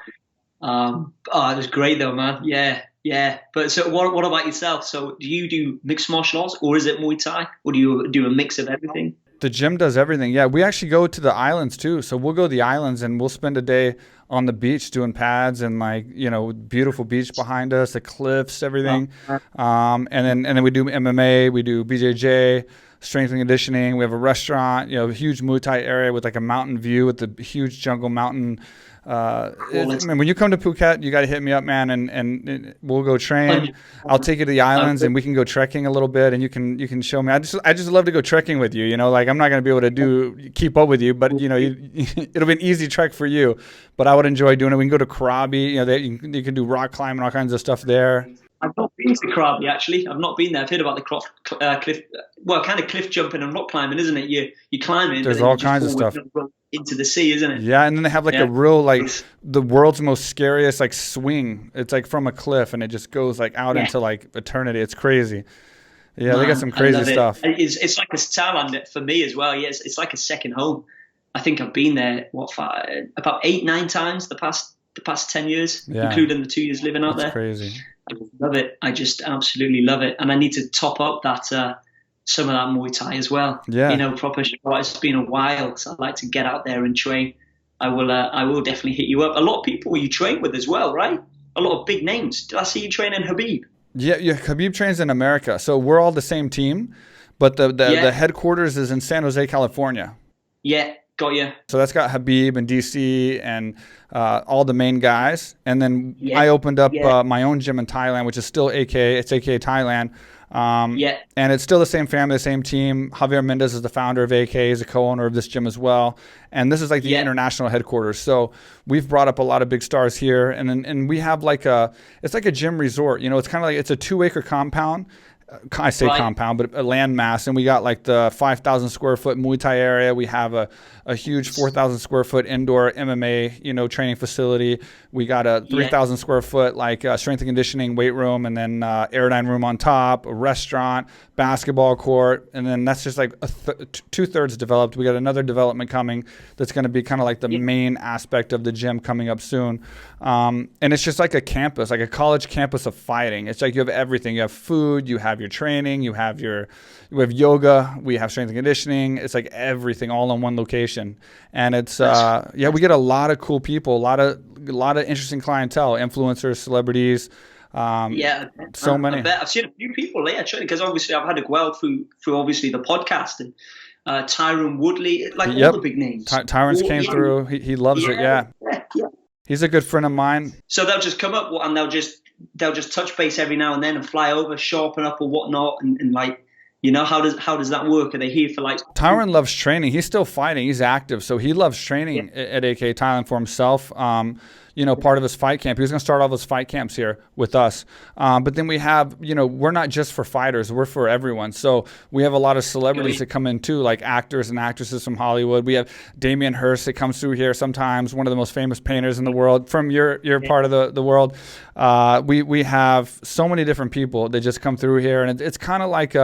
It was great though, man. Yeah. But so what about yourself? So do you do mixed martial arts, or is it Muay Thai, or do you do a mix of everything? The gym does everything. Yeah, we actually go to the islands too. So we'll go to the islands and we'll spend a day on the beach doing pads and, like, you know, beautiful beach behind us, the cliffs, everything. And then we do MMA, we do BJJ, strength and conditioning. We have a restaurant, you know, a huge Muay Thai area with like a mountain view with the huge jungle mountain. When you come to Phuket, you got to hit me up, man, and we'll go train. I'll take you to the islands and we can go trekking a little bit, and you can show me. I just love to go trekking with you. You know, like, I'm not going to be able to keep up with you, but you know, it'll be an easy trek for you. But I would enjoy doing it. We can go to Krabi. You know, you can do rock climbing, all kinds of stuff there. I've not been to Krabi, actually. I've not been there. I've heard about the cliff, well, kind of cliff jumping and rock climbing, isn't it? You climb in. There's all kinds of stuff. into the sea, isn't it? Yeah, and then they have like a real like the world's most scariest like swing. It's like from a cliff and it just goes like out into like eternity. It's crazy. Yeah, man, they got some crazy stuff. It's like a Thailand for me as well. Yes, it's like a second home. I think I've been there about 8-9 times the past 10 years, including the 2 years living out there. Crazy. I love it. I just absolutely love it, and I need to top up that some of that Muay Thai as well. Yeah, you know, proper. It's been a while, so I'd like to get out there and train. I will definitely hit you up. A lot of people you train with as well, right? A lot of big names. Did I see you training Khabib? Yeah, Khabib trains in America, so we're all the same team, but the headquarters is in San Jose, California. Yeah. Got you. So that's got Khabib and DC and all the main guys. And then I opened up my own gym in Thailand, which is still AK. It's AK Thailand. And it's still the same family, the same team. Javier Mendez is the founder of AK. He's a co-owner of this gym as well. And this is like the international headquarters. So we've brought up a lot of big stars here. And we have it's like a gym resort. You know, it's kind of like, it's a 2-acre compound. I say compound, but a land mass, and we got like the 5,000 square foot Muay Thai area. We have a huge 4,000 square foot indoor MMA, training facility. We got a 3,000 square foot strength and conditioning weight room, and then airdyne room on top, a restaurant, basketball court, and then that's just like 2/3 developed. We got another development coming that's going to be kind of like the main aspect of the gym coming up soon. And it's just like a campus, like a college campus of fighting. It's like you have everything. You have food, you have your training, you have yoga, we have strength and conditioning. It's like everything all in one location. And it's we get a lot of cool people, a lot of interesting clientele, influencers, celebrities. So many. I've seen a few people there because obviously I've had to go out through obviously the podcast and Tyron Woodley, all the big names. Tyron's came through. He loves it. Yeah. He's a good friend of mine. So they'll just come up and they'll just touch base every now and then and fly over, sharpen up or whatnot, and like, how does that work? Are they here for like? Tyron loves training. He's still fighting. He's active, so he loves training at AK Thailand for himself. Part of his fight camp. He was going to start all those fight camps here with us. But then we have, we're not just for fighters. We're for everyone. So we have a lot of celebrities that come in too, like actors and actresses from Hollywood. We have Damien Hirst that comes through here sometimes, one of the most famous painters in the world from your part of the world. We have so many different people that just come through here. And it's kind of like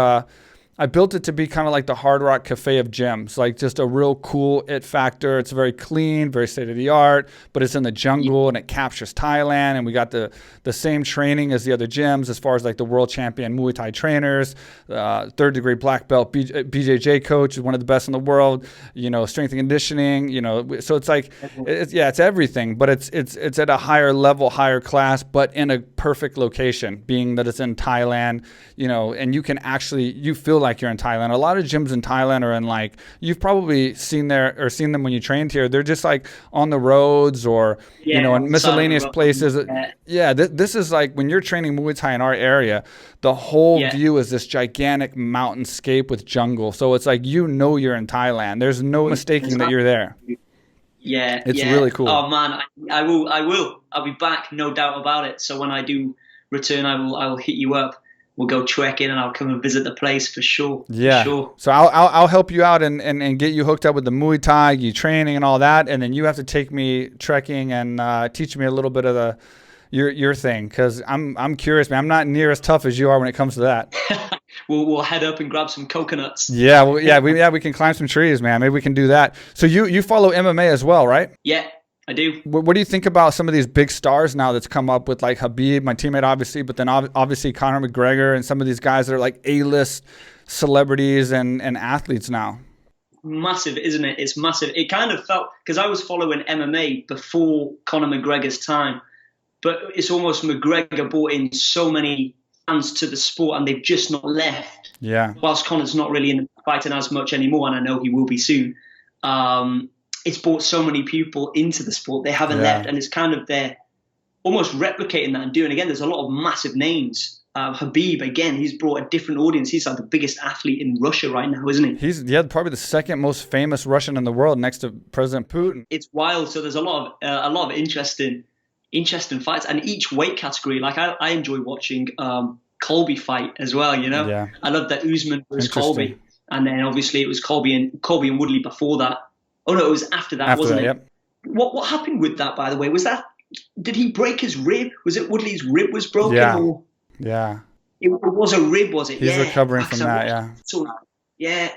I built it to be kind of like the Hard Rock Cafe of gyms, like just a real cool it factor. It's very clean, very state of the art, but it's in the jungle and it captures Thailand. And we got the same training as the other gyms as far as like the world champion Muay Thai trainers, 3rd degree black belt BJJ coach is one of the best in the world, strength and conditioning, so it's like, it's everything, but it's at a higher level, higher class, but in a perfect location, being that it's in Thailand, and you can you feel like you're in Thailand. A lot of gyms in Thailand are in you've probably seen them when you trained here. They're just like on the roads or, in miscellaneous places. This is like when you're training Muay Thai in our area, the whole view is this gigantic mountainscape with jungle. So it's like, you're in Thailand. There's no mistaking that you're there. Yeah. It's really cool. Oh man, I will. I'll be back, no doubt about it. So when I do return, I will hit you up. We'll go trek in and I'll come and visit the place for sure. Yeah. For sure. So I'll help you out and get you hooked up with the Muay Thai, you training and all that. And then you have to take me trekking and teach me a little bit of your thing. Cause I'm curious, man. I'm not near as tough as you are when it comes to that. We'll head up and grab some coconuts. Yeah. We can climb some trees, man. Maybe we can do that. So you follow MMA as well, right? Yeah. I do. What do you think about some of these big stars now that's come up with like Khabib, my teammate, obviously, but then obviously Conor McGregor and some of these guys that are like A-list celebrities and athletes now? Massive, isn't it? It's massive. It kind of felt, because I was following MMA before Conor McGregor's time, but it's almost McGregor brought in so many fans to the sport and they've just not left. Yeah. Whilst Conor's not really in fighting as much anymore, and I know he will be soon. It's brought so many people into the sport. They haven't left, and it's kind of they're almost replicating that and doing it again. There's a lot of massive names. Khabib, again, he's brought a different audience. He's like the biggest athlete in Russia right now, isn't he? He's probably the second most famous Russian in the world next to President Putin. It's wild. So there's a lot of interesting fights, and each weight category. Like I enjoy watching Colby fight as well. I love that Usman versus Colby, and then obviously it was Colby and Woodley before that. Oh no, it was after that, wasn't it? Yep. What happened with that, by the way? Did he break his rib? Was it Woodley's rib was broken? Yeah. Or Yeah. it was a rib, was it? He's recovering from that, yeah. So, yeah,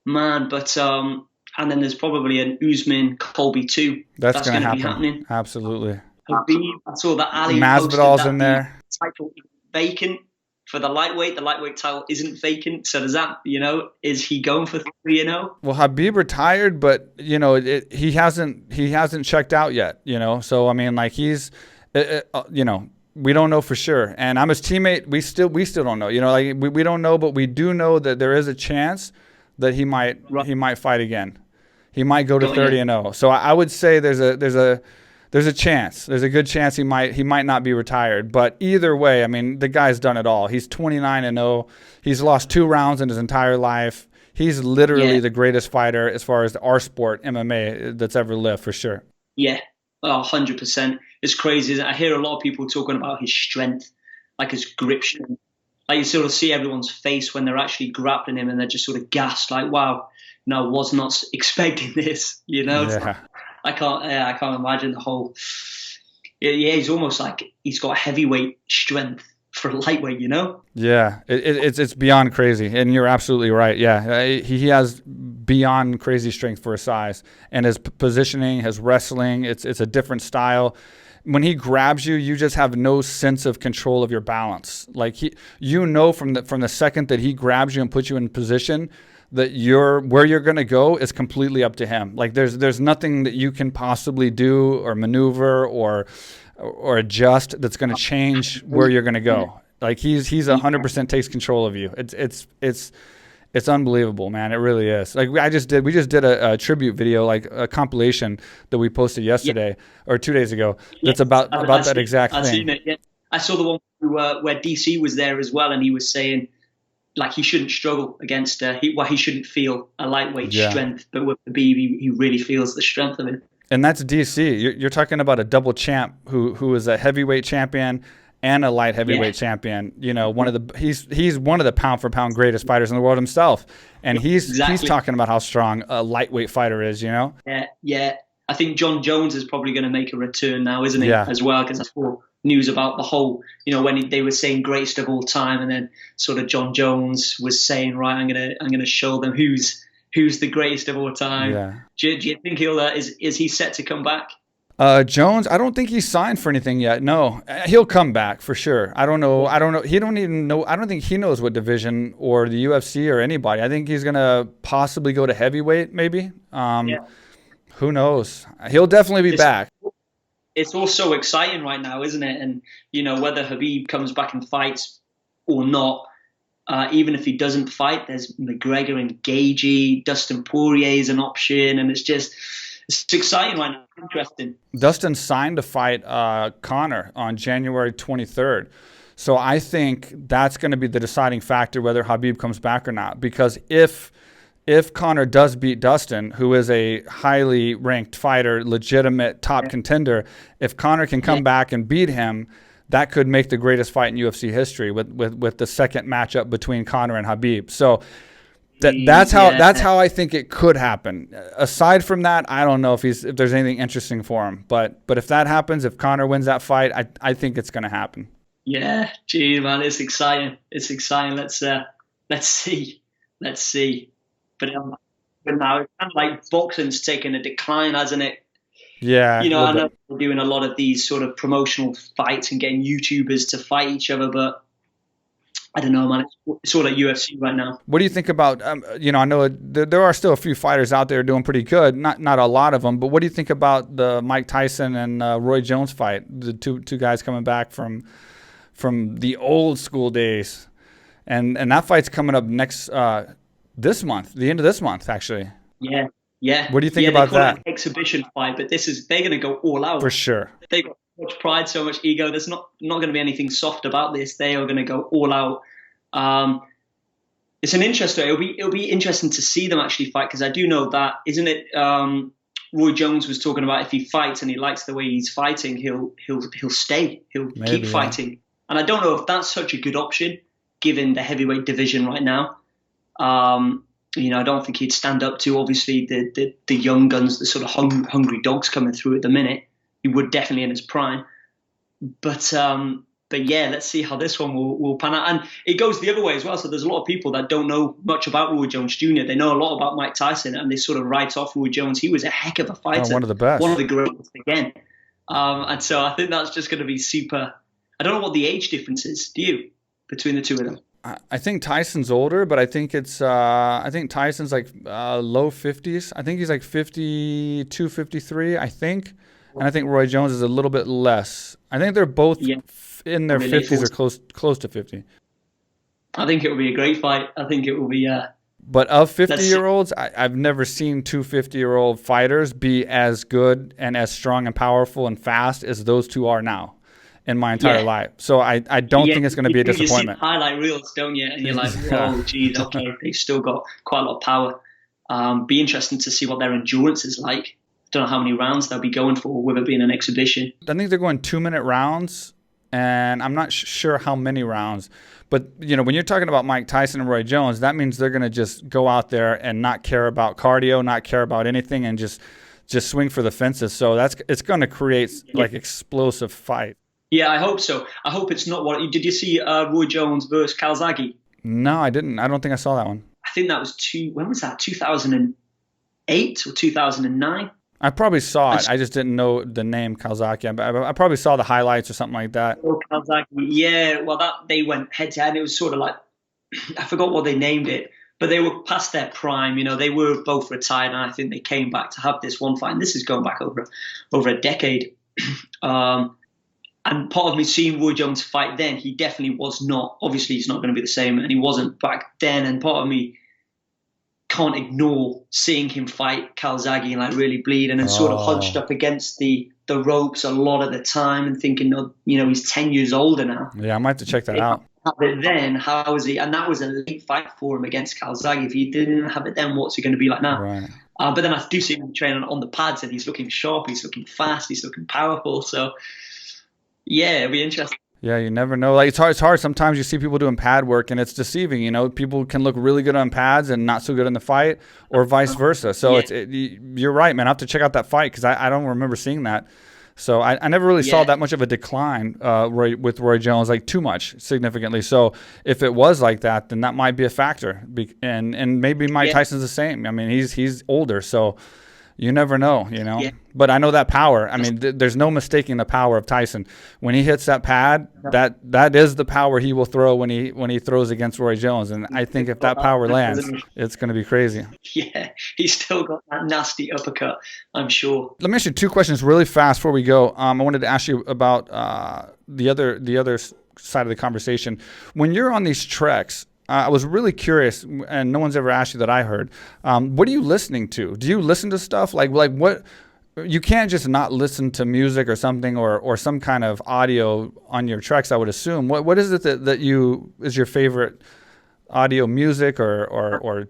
man. But and then there's probably an Usman Colby too. That's going to be happening. Absolutely. Khabib, I saw that Ali Masvidal's in there. Title vacant for the lightweight. The lightweight title isn't vacant. So does that, is he going for 3-0? Well, Khabib retired, but he hasn't checked out yet. So I mean, like he's, we don't know for sure. And I'm his teammate. We still don't know. Like we don't know, but we do know that there is a chance that he might fight again. He might go to 30-0. So I would say there's a chance. There's a good chance he might not be retired. But either way, I mean, the guy's done it all. He's 29-0. He's lost 2 rounds in his entire life. He's literally the greatest fighter as far as our sport, MMA, that's ever lived, for sure. Yeah, 100%. It's crazy. I hear a lot of people talking about his strength, like his grip strength. Like you sort of see everyone's face when they're actually grappling him, and they're just sort of gassed, like, wow, I was not expecting this, Yeah. I can't imagine the whole. Yeah, he's almost like he's got heavyweight strength for lightweight, Yeah, it's beyond crazy, and you're absolutely right. Yeah, he has beyond crazy strength for his size, and his positioning, his wrestling. It's a different style. When he grabs you, you just have no sense of control of your balance. Like from the second that he grabs you and puts you in position, that where you're going to go is completely up to him. Like there's nothing that you can possibly do or maneuver or adjust that's going to change where you're going to go. Like he's 100% takes control of you. It's unbelievable, man. It really is. Like we just did a tribute video, like a compilation that we posted yesterday or 2 days ago. That's about that exact thing. I've seen it. Yeah. I saw the one where DC was there as well, and he was saying, like, he shouldn't struggle against he shouldn't feel a lightweight strength, but with Khabib, he really feels the strength of it. And that's DC. You're talking about a double champ who is a heavyweight champion and a light heavyweight champion. He's one of the pound for pound greatest fighters in the world himself, and he's talking about how strong a lightweight fighter is. Yeah. I think John Jones is probably going to make a return now, isn't he? Yeah. As well, because I saw news about the whole, when they were saying greatest of all time, and then sort of John Jones was saying, right, I'm gonna show them who's the greatest of all time. Yeah. Do you think is he set to come back? Jones, I don't think he's signed for anything yet. No, he'll come back for sure. I don't know. He don't even know. I don't think he knows what division or the UFC or anybody. I think he's gonna possibly go to heavyweight, maybe. Who knows? He'll definitely be back. It's all so exciting right now, isn't it? And whether Khabib comes back and fights or not, even if he doesn't fight, there's McGregor and Gagey, Dustin Poirier is an option, and it's exciting right now. Interesting. Dustin signed to fight Conor on January 23rd. So I think that's going to be the deciding factor whether Khabib comes back or not. Because if Conor does beat Dustin, who is a highly ranked fighter, legitimate top contender, if Conor can come back and beat him, that could make the greatest fight in UFC history with the second matchup between Conor and Khabib. So that's how I think it could happen. Aside from that, I don't know if there's anything interesting for him. But if that happens, if Conor wins that fight, I think it's going to happen. Yeah, gee, man, it's exciting. It's exciting. Let's see. But now it's kind of like boxing's taken a decline, hasn't it? Yeah. I know we're doing a lot of these sort of promotional fights and getting YouTubers to fight each other, but I don't know, man. It's all at UFC right now. What do you think about, I know there are still a few fighters out there doing pretty good, not a lot of them, but what do you think about the Mike Tyson and Roy Jones fight, the two guys coming back from the old school days? And that fight's coming up this month, the end of this month, actually. Yeah. What do you think about that? It an exhibition fight, but they're going to go all out. For sure. They got so much pride, so much ego. There's not going to be anything soft about this. They are going to go all out. It's an interesting. It'll be interesting to see them actually fight, because I do know that, isn't it? Roy Jones was talking about if he fights and he likes the way he's fighting, he'll stay. He'll keep fighting. And I don't know if that's such a good option given the heavyweight division right now. I don't think he'd stand up to, obviously, the young guns, the sort of hungry dogs coming through at the minute. He would definitely in his prime. But yeah, let's see how this one will pan out. And it goes the other way as well. So there's a lot of people that don't know much about Roy Jones Jr. They know a lot about Mike Tyson, and they sort of write off Roy Jones. He was a heck of a fighter. One of the best. One of the greatest again. And so I think that's just going to be super. I don't know what the age difference is, do you, between the two of them? I think Tyson's older, but I think I think Tyson's like low 50s. I think he's like 52, 53, I think. And I think Roy Jones is a little bit less. I think they're both in their 50s or close to 50. I think it will be a great fight. I think it will be. But of 50-year-olds, I've never seen two 50-year-old fighters be as good and as strong and powerful and fast as those two are now in my entire life. So I don't think it's going to be a disappointment. You see highlight reels, don't you? And you're like, oh, geez, okay, they've still got quite a lot of power. Be interesting to see what their endurance is like. Don't know how many rounds they'll be going for with it being an exhibition. I think they're going 2-minute rounds, and I'm not sure how many rounds. But, when you're talking about Mike Tyson and Roy Jones, that means they're going to just go out there and not care about cardio, not care about anything, and just swing for the fences. So it's going to create like explosive fight. Yeah, I hope so. I hope it's not what. Did you see Roy Jones versus Calzaghe? No, I didn't. I don't think I saw that one. I think that was when was that? 2008 or 2009? I probably saw it. I just didn't know the name Calzaghe. I probably saw the highlights or something like that. Oh, Calzaghe. Yeah, well, they went head to head. It was sort of like, I forgot what they named it, but they were past their prime. They were both retired, and I think they came back to have this one fight. And this is going back over a decade. And part of me seeing Roy Jones fight then, he definitely was not. Obviously, he's not going to be the same, and he wasn't back then. And part of me can't ignore seeing him fight Calzaghe and like really bleed, and then sort of hunched up against the ropes a lot of the time, and thinking, he's 10 years older now. Yeah, I might have to check that out. But then, how is he? And that was a late fight for him against Calzaghe. If he didn't have it then, what's he going to be like now? Right. But then I do see him training on the pads, and he's looking sharp, he's looking fast, he's looking powerful. So, yeah, it'll be interesting. Yeah, you never know. Like it's hard. Sometimes you see people doing pad work, and it's deceiving. People can look really good on pads and not so good in the fight, or vice versa. So you're right, man. I have to check out that fight because I don't remember seeing that. So I never really saw that much of a decline with Roy Jones, like too much significantly. So if it was like that, then that might be a factor. And maybe Mike Tyson's the same. I mean, he's older, so. You never know, Yeah. But I know that power. I mean, there's no mistaking the power of Tyson. When he hits that pad, that is the power he will throw when he throws against Roy Jones. And I think if that power lands, it's going to be crazy. Yeah, he's still got that nasty uppercut, I'm sure. Let me ask you 2 questions really fast before we go. I wanted to ask you about the other side of the conversation. When you're on these treks, I was really curious, and no one's ever asked you that I heard. What are you listening to? Do you listen to stuff like what? You can't just not listen to music or something or some kind of audio on your treks, I would assume. What is it that is your favorite audio music or?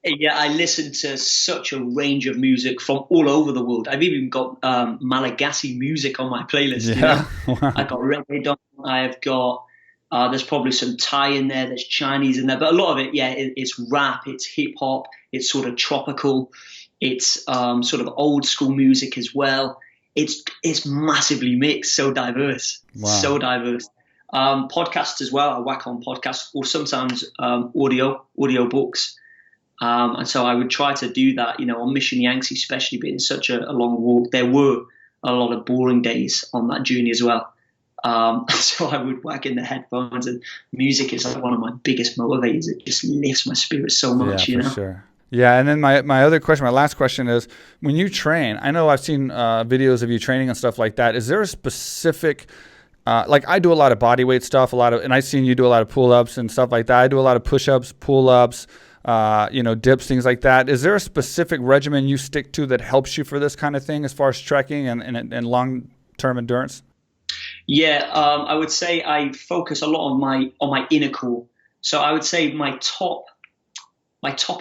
Yeah, I listen to such a range of music from all over the world. I've even got Malagasy music on my playlist. Yeah. I've got reggae. I've got. There's probably some Thai in there, there's Chinese in there, but a lot of it, it's rap, it's hip hop, it's sort of tropical, it's sort of old school music as well. It's massively mixed, so diverse, so diverse. Podcasts as well, I whack on podcasts, or sometimes audio books. And so I would try to do that, on Mission Yangtze, especially being such a long walk. There were a lot of boring days on that journey as well. So I would whack in the headphones, and music is like one of my biggest motivators. It just lifts my spirits so much, for sure. Yeah, and then my last question is, when you train, I know I've seen videos of you training and stuff like that. Is there a specific, like I do a lot of body weight stuff, and I've seen you do a lot of pull-ups and stuff like that. I do a lot of push-ups, pull-ups, dips, things like that. Is there a specific regimen you stick to that helps you for this kind of thing as far as trekking and long-term endurance? Yeah, I would say I focus a lot on my inner core. So I would say my top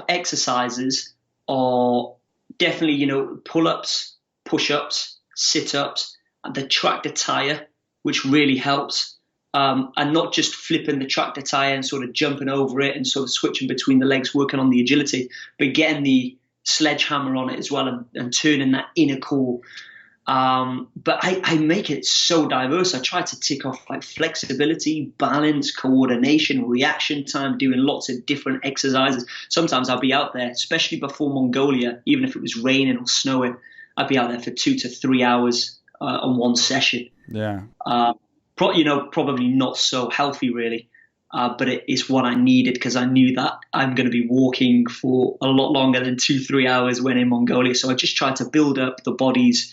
exercises are definitely, pull-ups, push-ups, sit-ups, and the tractor tire, which really helps. and not just flipping the tractor tire and sort of jumping over it and sort of switching between the legs, working on the agility, but getting the sledgehammer on it as well and turning that inner core. But I make it so diverse. I try to tick off like flexibility, balance, coordination, reaction time, doing lots of different exercises. Sometimes I'll be out there, especially before Mongolia, even if it was raining or snowing, I'd be out there for 2 to 3 hours on one session. Yeah. Probably not so healthy really, but it is what I needed because I knew that I'm going to be walking for a lot longer than 2-3 hours when in Mongolia. So I just tried to build up the body's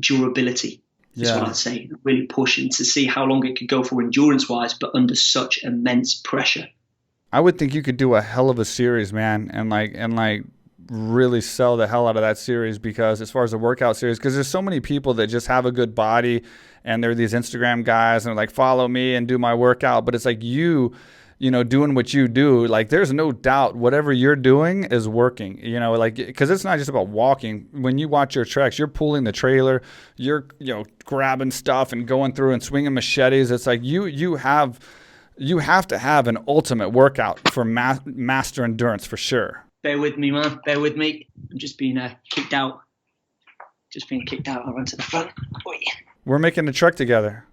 durability, is what I'd say. Really pushing to see how long it could go for endurance-wise, but under such immense pressure. I would think you could do a hell of a series, man, and really sell the hell out of that series, because as far as the workout series, because there's so many people that just have a good body and they're these Instagram guys and they're like, follow me and do my workout. But it's like you doing what you do, like there's no doubt whatever you're doing is working, because it's not just about walking. When you watch your treks, you're pulling the trailer, you're, grabbing stuff and going through and swinging machetes. It's like you have to have an ultimate workout for master endurance for sure. Bear with me, man. Bear with me. I'm just being kicked out. I'll run to the front. Oh, yeah. We're making a trek together.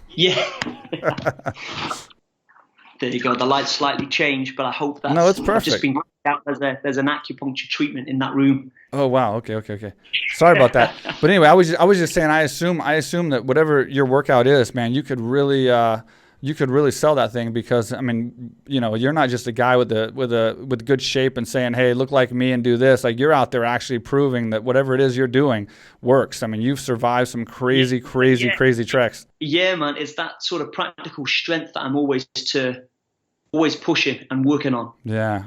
Yeah. There you go. The lights slightly changed, but I hope that's... No, it's perfect. I've just been kicked out. There's an acupuncture treatment in that room. Oh, wow. Okay. Sorry about that. But anyway, I was just saying, I assume that whatever your workout is, man, you could really sell that thing, because I mean, you're not just a guy with good shape and saying, hey, look like me and do this. Like, you're out there actually proving that whatever it is you're doing works. I mean, you've survived some crazy treks. Yeah, man. It's that sort of practical strength that I'm always pushing and working on. Yeah.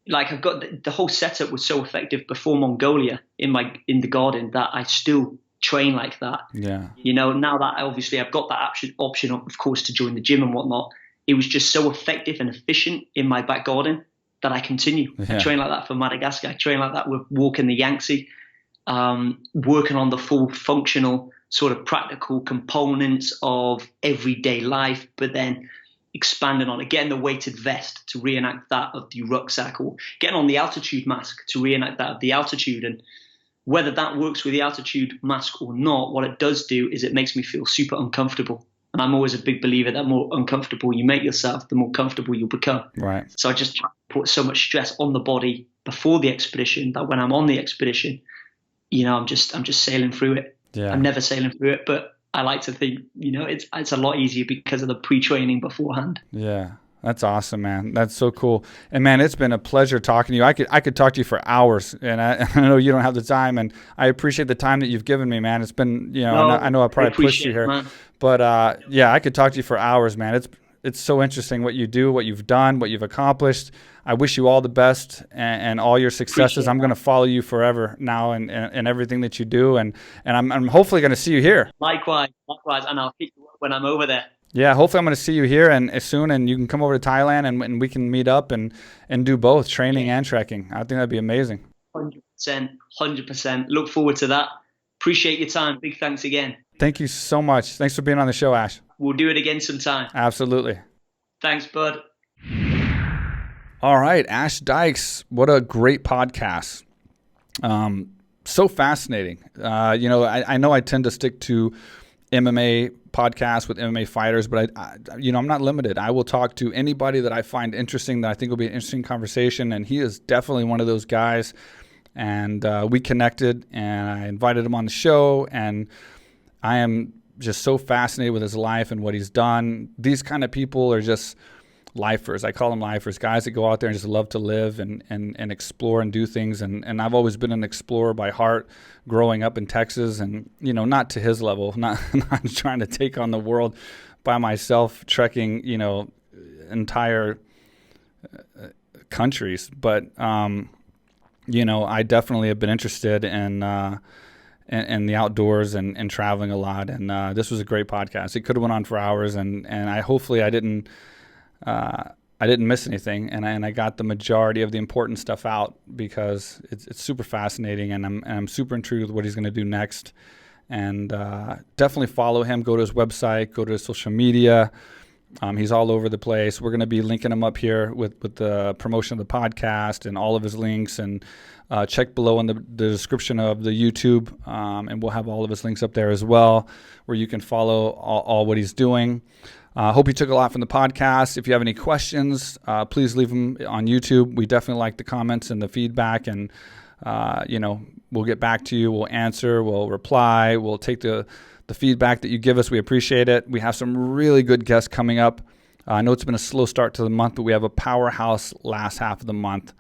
Like I've got the whole setup was so effective before Mongolia in the garden that I still train like that. Yeah. Now that I've got that option, of course, to join the gym and whatnot, it was just so effective and efficient in my back garden that I continue. Yeah. I train like that for Madagascar. I train like that with walking the Yangtze, working on the full functional sort of practical components of everyday life, but then expanding on it, getting the weighted vest to reenact that of the rucksack, or getting on the altitude mask to reenact that of the altitude. And whether that works with the altitude mask or not, what it does do is it makes me feel super uncomfortable. And I'm always a big believer that the more uncomfortable you make yourself, the more comfortable you'll become. Right. So I just try to put so much stress on the body before the expedition that when I'm on the expedition, I'm just sailing through it. Yeah. I'm never sailing through it, but I like to think, it's a lot easier because of the pre-training beforehand. Yeah. That's awesome, man. That's so cool. And man, it's been a pleasure talking to you. I could talk to you for hours, and I know you don't have the time, and I appreciate the time that you've given me, man. It's been, I know I probably pushed you here, man. But I could talk to you for hours, man. It's so interesting what you do, what you've done, what you've accomplished. I wish you all the best and all your successes. I'm going to follow you forever now and everything that you do, and I'm hopefully going to see you here. Likewise, and I'll hit you up when I'm over there. Yeah, hopefully I'm going to see you here and soon, and you can come over to Thailand and we can meet up and do both training and trekking. I think that'd be amazing. 100%. Look forward to that. Appreciate your time. Big thanks again. Thank you so much. Thanks for being on the show, Ash. We'll do it again sometime. Absolutely. Thanks, bud. All right, Ash Dykes. What a great podcast. So fascinating. I know I tend to stick to MMA podcasts with MMA fighters, but I'm not limited. I will talk to anybody that I find interesting, that I think will be an interesting conversation, and he is definitely one of those guys. And we connected, and I invited him on the show, and I am just so fascinated with his life and what he's done. These kind of people are just lifers. I call them lifers, guys that go out there and just love to live and explore and do things. And I've always been an explorer by heart growing up in Texas, and, not to his level, not trying to take on the world by myself, trekking, entire countries. But, I definitely have been interested in the outdoors and traveling a lot. And this was a great podcast. It could have went on for hours, and hopefully I didn't miss anything, and I got the majority of the important stuff out, because it's super fascinating, and I'm super intrigued with what he's going to do next. And definitely follow him. Go to his website. Go to his social media. He's all over the place. We're going to be linking him up here with the promotion of the podcast and all of his links. And check below in the description of the YouTube, and we'll have all of his links up there as well, where you can follow all what he's doing. Hope you took a lot from the podcast. If you have any questions, please leave them on YouTube. We definitely like the comments and the feedback, and we'll get back to you. We'll answer. We'll reply. We'll take the feedback that you give us. We appreciate it. We have some really good guests coming up. I know it's been a slow start to the month, but we have a powerhouse last half of the month.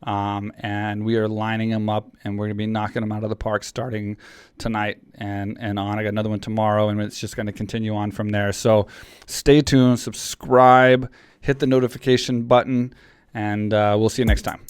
And we are lining them up, and we're going to be knocking them out of the park starting tonight and on. I got another one tomorrow, and it's just going to continue on from there. So stay tuned, subscribe, hit the notification button, and we'll see you next time.